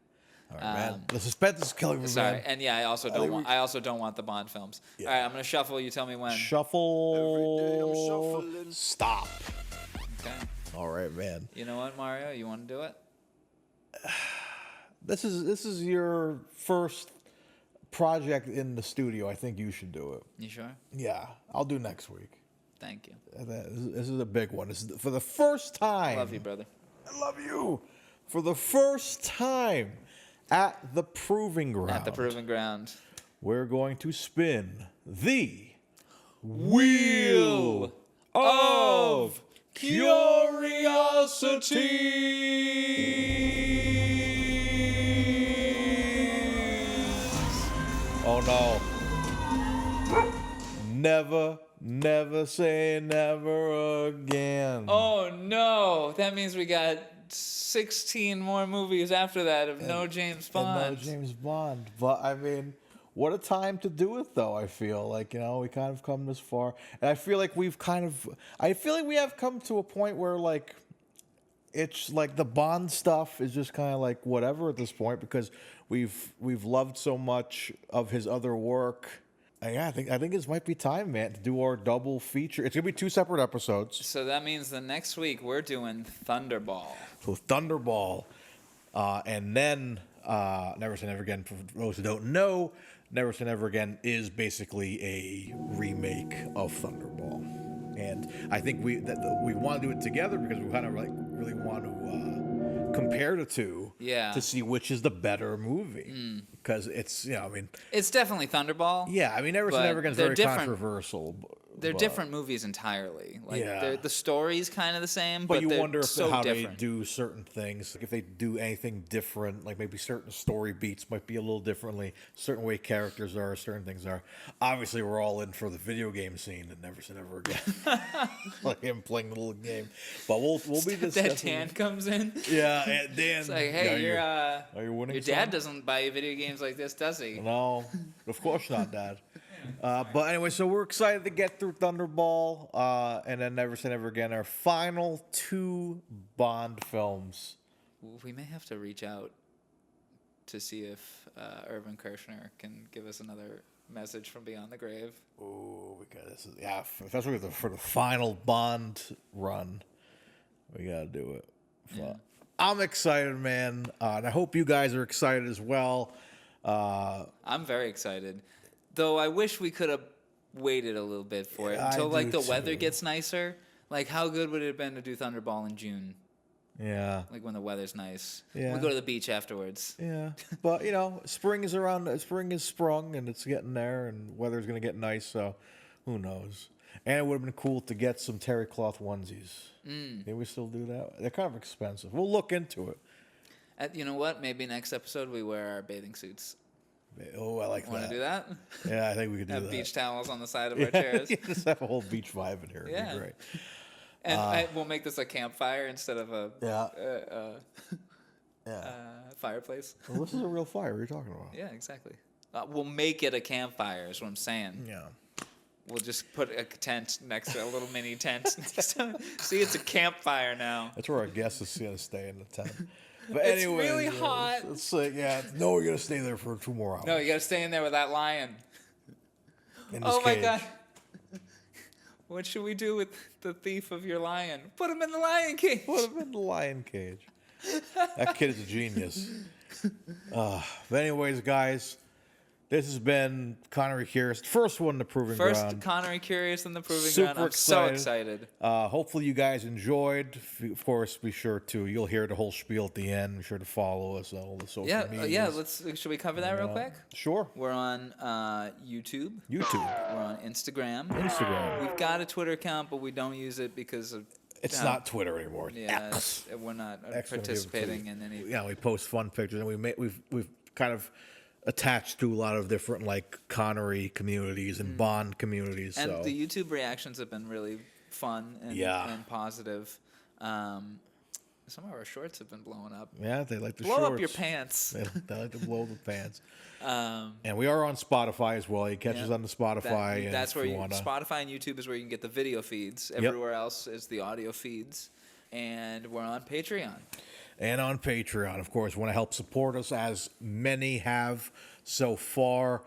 All right, man. The suspense is killing me, Sorry, man. and yeah, I also don't want the Bond films. Yeah. All right, I'm gonna shuffle. You tell me when. Shuffle. Every day I'm shuffling. Stop. Okay. All right, man. You know what, Mario? You want to do it? This is your first project in the studio. I think you should do it. You sure? Yeah, I'll do next week. Thank you. This is a big one. This is for the first time. Love you, brother. I love you. For the first time at the Proving Ground. At the Proving Ground. We're going to spin the Wheel of Curiosities. Oh no. Never say never again. Oh no, that means we got 16 more movies after that of no James Bond. And no James Bond. But I mean, what a time to do it, though. I feel like, we kind of come this far, and I feel like we have come to a point where it's like the Bond stuff is just kind of like whatever at this point, because we've loved so much of his other work. Yeah, I think this might be time, man, to do our double feature. It's gonna be 2 separate episodes. So that means the next week we're doing Thunderball. So Thunderball, and then Never Say Never Again. For those who don't know, Never Say Never Again is basically a remake of Thunderball, and I think we want to do it together because we kind of really want to compare the two, to see which is the better movie. Because it's it's definitely Thunderball. Yeah, I mean Never Say Never Again is very controversial. They're different movies entirely. The story's kind of the same, but you they're wonder how different. they do certain things. Like if they do anything different, like maybe certain story beats might be a little differently. Certain way characters are, certain things are. Obviously, we're all in for the video game scene and Never Say Never Again. Like him playing the little game. But we'll be discussing. That Dan comes in. Yeah, and Dan. It's like, hey, are you winning? Your dad doesn't buy you video games like this, does he? No, of course not, Dad. But anyway, so we're excited to get through Thunderball, and then Never Say Never Again, our final 2 Bond films. We may have to reach out to see if Irvin Kershner can give us another message from beyond the grave. Ooh, because especially for the final Bond run, we gotta do it. Yeah. I'm excited, man, and I hope you guys are excited as well. I'm very excited. Though I wish we could have waited a little bit for it until the weather gets nicer. Like, how good would it have been to do Thunderball in June? Yeah. Like when the weather's nice. Yeah. We go to the beach afterwards. Yeah. But spring is around. Spring is sprung, and it's getting there, and weather's gonna get nice. So, who knows? And it would have been cool to get some terry cloth onesies. Maybe we still do that. They're kind of expensive. We'll look into it. You know what? Maybe next episode we wear our bathing suits. Oh, I like Want that. to do that? Yeah, I think we could do Have that. beach towels on the side of our chairs. Just have a whole beach vibe in here. It'd Yeah. be great. And we'll make this a campfire instead of a fireplace. Well, this is a real fire. What are you talking about? Yeah, exactly. We'll make it a campfire is what I'm saying. Yeah. We'll just put a tent next to a little mini tent. See, it's a campfire now. That's where our guest is going to stay in the tent. But It's anyway, really hot. It's like, no, we're going to stay there for 2 more hours. No, you got to stay in there with that lion. In this Oh my cage. God. What should we do with the thief of your lion? Put him in the lion cage. Put him in the lion cage. That kid is a genius. But anyways, guys, this has been Connery Curious, first one in the Proving First, Ground. Connery Curious and the Proving Super Ground. I'm so excited. Hopefully you guys enjoyed. Of course, be sure to. You'll hear the whole spiel at the end. Be sure to follow us on all the social media. Yeah. Should we cover that real quick? Sure. We're on YouTube. YouTube. We're on Instagram. Instagram. We've got a Twitter account, but we don't use it because of. It's not Twitter anymore. It's Yeah, X. we're not X don't give a participating tweet. in any. Yeah, we post fun pictures, and we've kind of attached to a lot of different like Connery communities and Bond communities. And so the YouTube reactions have been really fun and positive. Some of our shorts have been blowing up. yeah, they like the Blow shorts. up your pants. They like to blow the pants. And we are on Spotify as well. You catch us on the Spotify. That's if where you wanna... Spotify and YouTube is where you can get the video feeds. Everywhere else is the audio feeds. And we're on Patreon. And on Patreon, of course, want to help support us, as many have so far.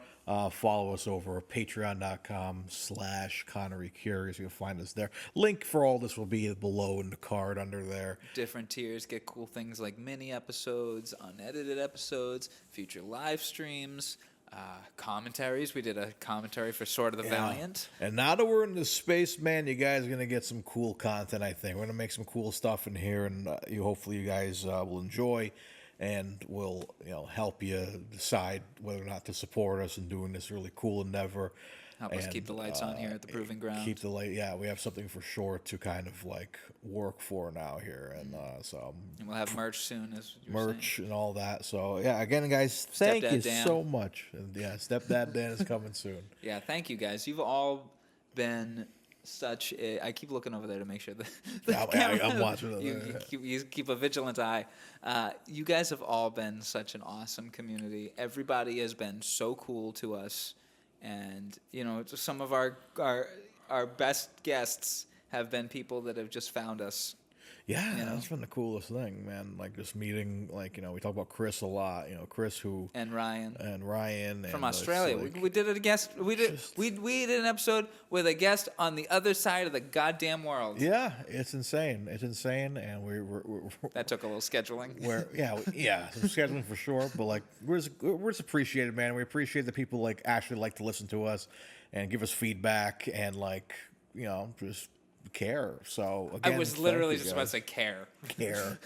Follow us over at patreon.com/connerycurious. You'll find us there. Link for all this will be below in the card under there. Different tiers get cool things like mini episodes, unedited episodes, future live streams, commentaries. We did a commentary for Sword of the Valiant. And now that we're in the space, man, you guys are going to get some cool content, I think. We're going to make some cool stuff in here, and hopefully you guys will enjoy. And we'll help you decide whether or not to support us in doing this really cool endeavor. Help us keep the lights on here at the Proving Ground. Keep the light. Yeah, we have something for sure to kind of like work for now here, and so And we'll have merch soon, as you were merch saying. and all that. So yeah, again, guys, thank Stepdad you Dan. so much. And yeah, Stepdad Dan is coming soon. Yeah, thank you guys. You've all been such a... I keep looking over there to make sure that I'm watching it. you keep a vigilant eye. You guys have all been such an awesome community. Everybody has been so cool to us. And, some of our best guests have been people that have just found us. Yeah, that's been the coolest thing, man. Like just meeting, we talk about Chris a lot. Chris And Ryan. From From Australia. We did a guest. We did an episode with a guest on the other side of the goddamn world. Yeah, it's insane. And we're That took a little scheduling. Some scheduling for sure. But we're just appreciated, man. We appreciate that people actually like to listen to us and give us feedback and just care. So again, I was literally just about to say care. Care.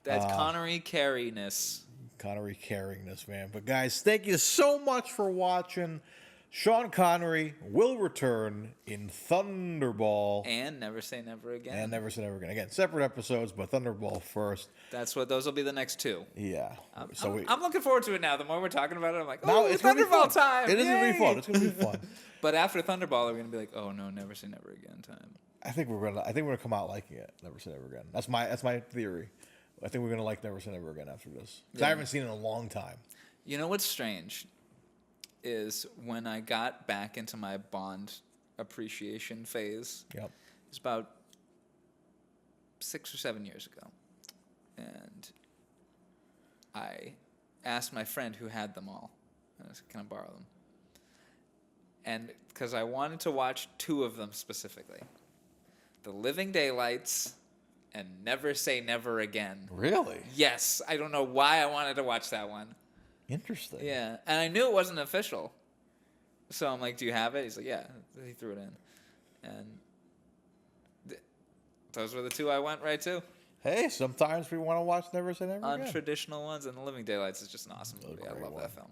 That's Connery cariness. Connery caringness, man. But guys, thank you so much for watching. Sean Connery will return in Thunderball. And Never Say Never Again. And Never Say Never Again. Again, separate episodes, but Thunderball first. Those will be the next two. Yeah. I'm looking forward to it now. The more we're talking about it, I'm like, it's gonna be Thunderball fun. time. It is going to Yay! be fun. It's going to be fun. But after Thunderball, we're going to be like, oh no, Never Say Never Again time. I think we're gonna come out liking it. Never Say Never Again. That's my theory. I think we're gonna like Never Say Never Again after this. 'Cause I haven't seen it in a long time. You know what's strange is when I got back into my Bond appreciation phase. Yep. It's about 6 or 7 years ago, and I asked my friend who had them all, I said, "Can I borrow them?" And because I wanted to watch two of them specifically, The Living Daylights and Never Say Never Again. Really? Yes, I don't know why I wanted to watch that one. Interesting. Yeah, and I knew it wasn't official. So I'm like, do you have it? He's like, yeah. He threw it in. And those were the two I went right to. Hey, sometimes we want to watch Never Say Never Again. Untraditional ones, and The Living Daylights is just an awesome movie. I love that film.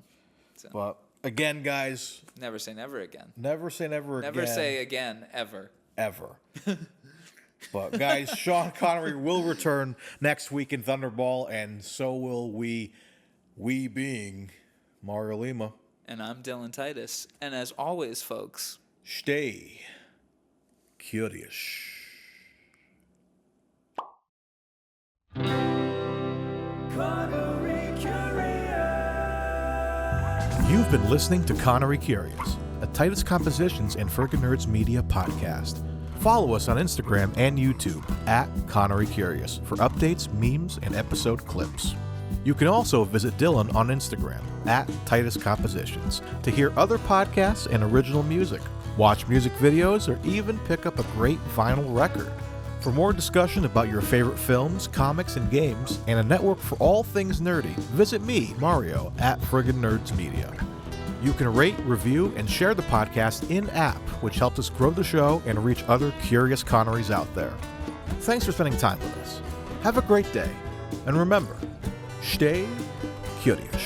So, But again, guys, Never Say Never Again. Never Say Never Again. Never say again, ever. Ever. But guys, Sean Connery will return next week in Thunderball, and so will we. We being Mariolima. And I'm Dylantitus. And as always, folks, stay curious. You've been listening to Connery Curious, a Titus Compositions and frigginnerdsmedia podcast. Follow us on Instagram and YouTube at connerycurious for updates, memes, and episode clips. You can also visit Dylan on Instagram at tituscompositions to hear other podcasts and original music, watch music videos, or even pick up a great vinyl record. For more discussion about your favorite films, comics, and games, and a network for all things nerdy, visit me, Mario, at frigginnerdsmedia. You can rate, review, and share the podcast in-app, which helps us grow the show and reach other curious Connerys out there. Thanks for spending time with us. Have a great day, and remember, stay curious.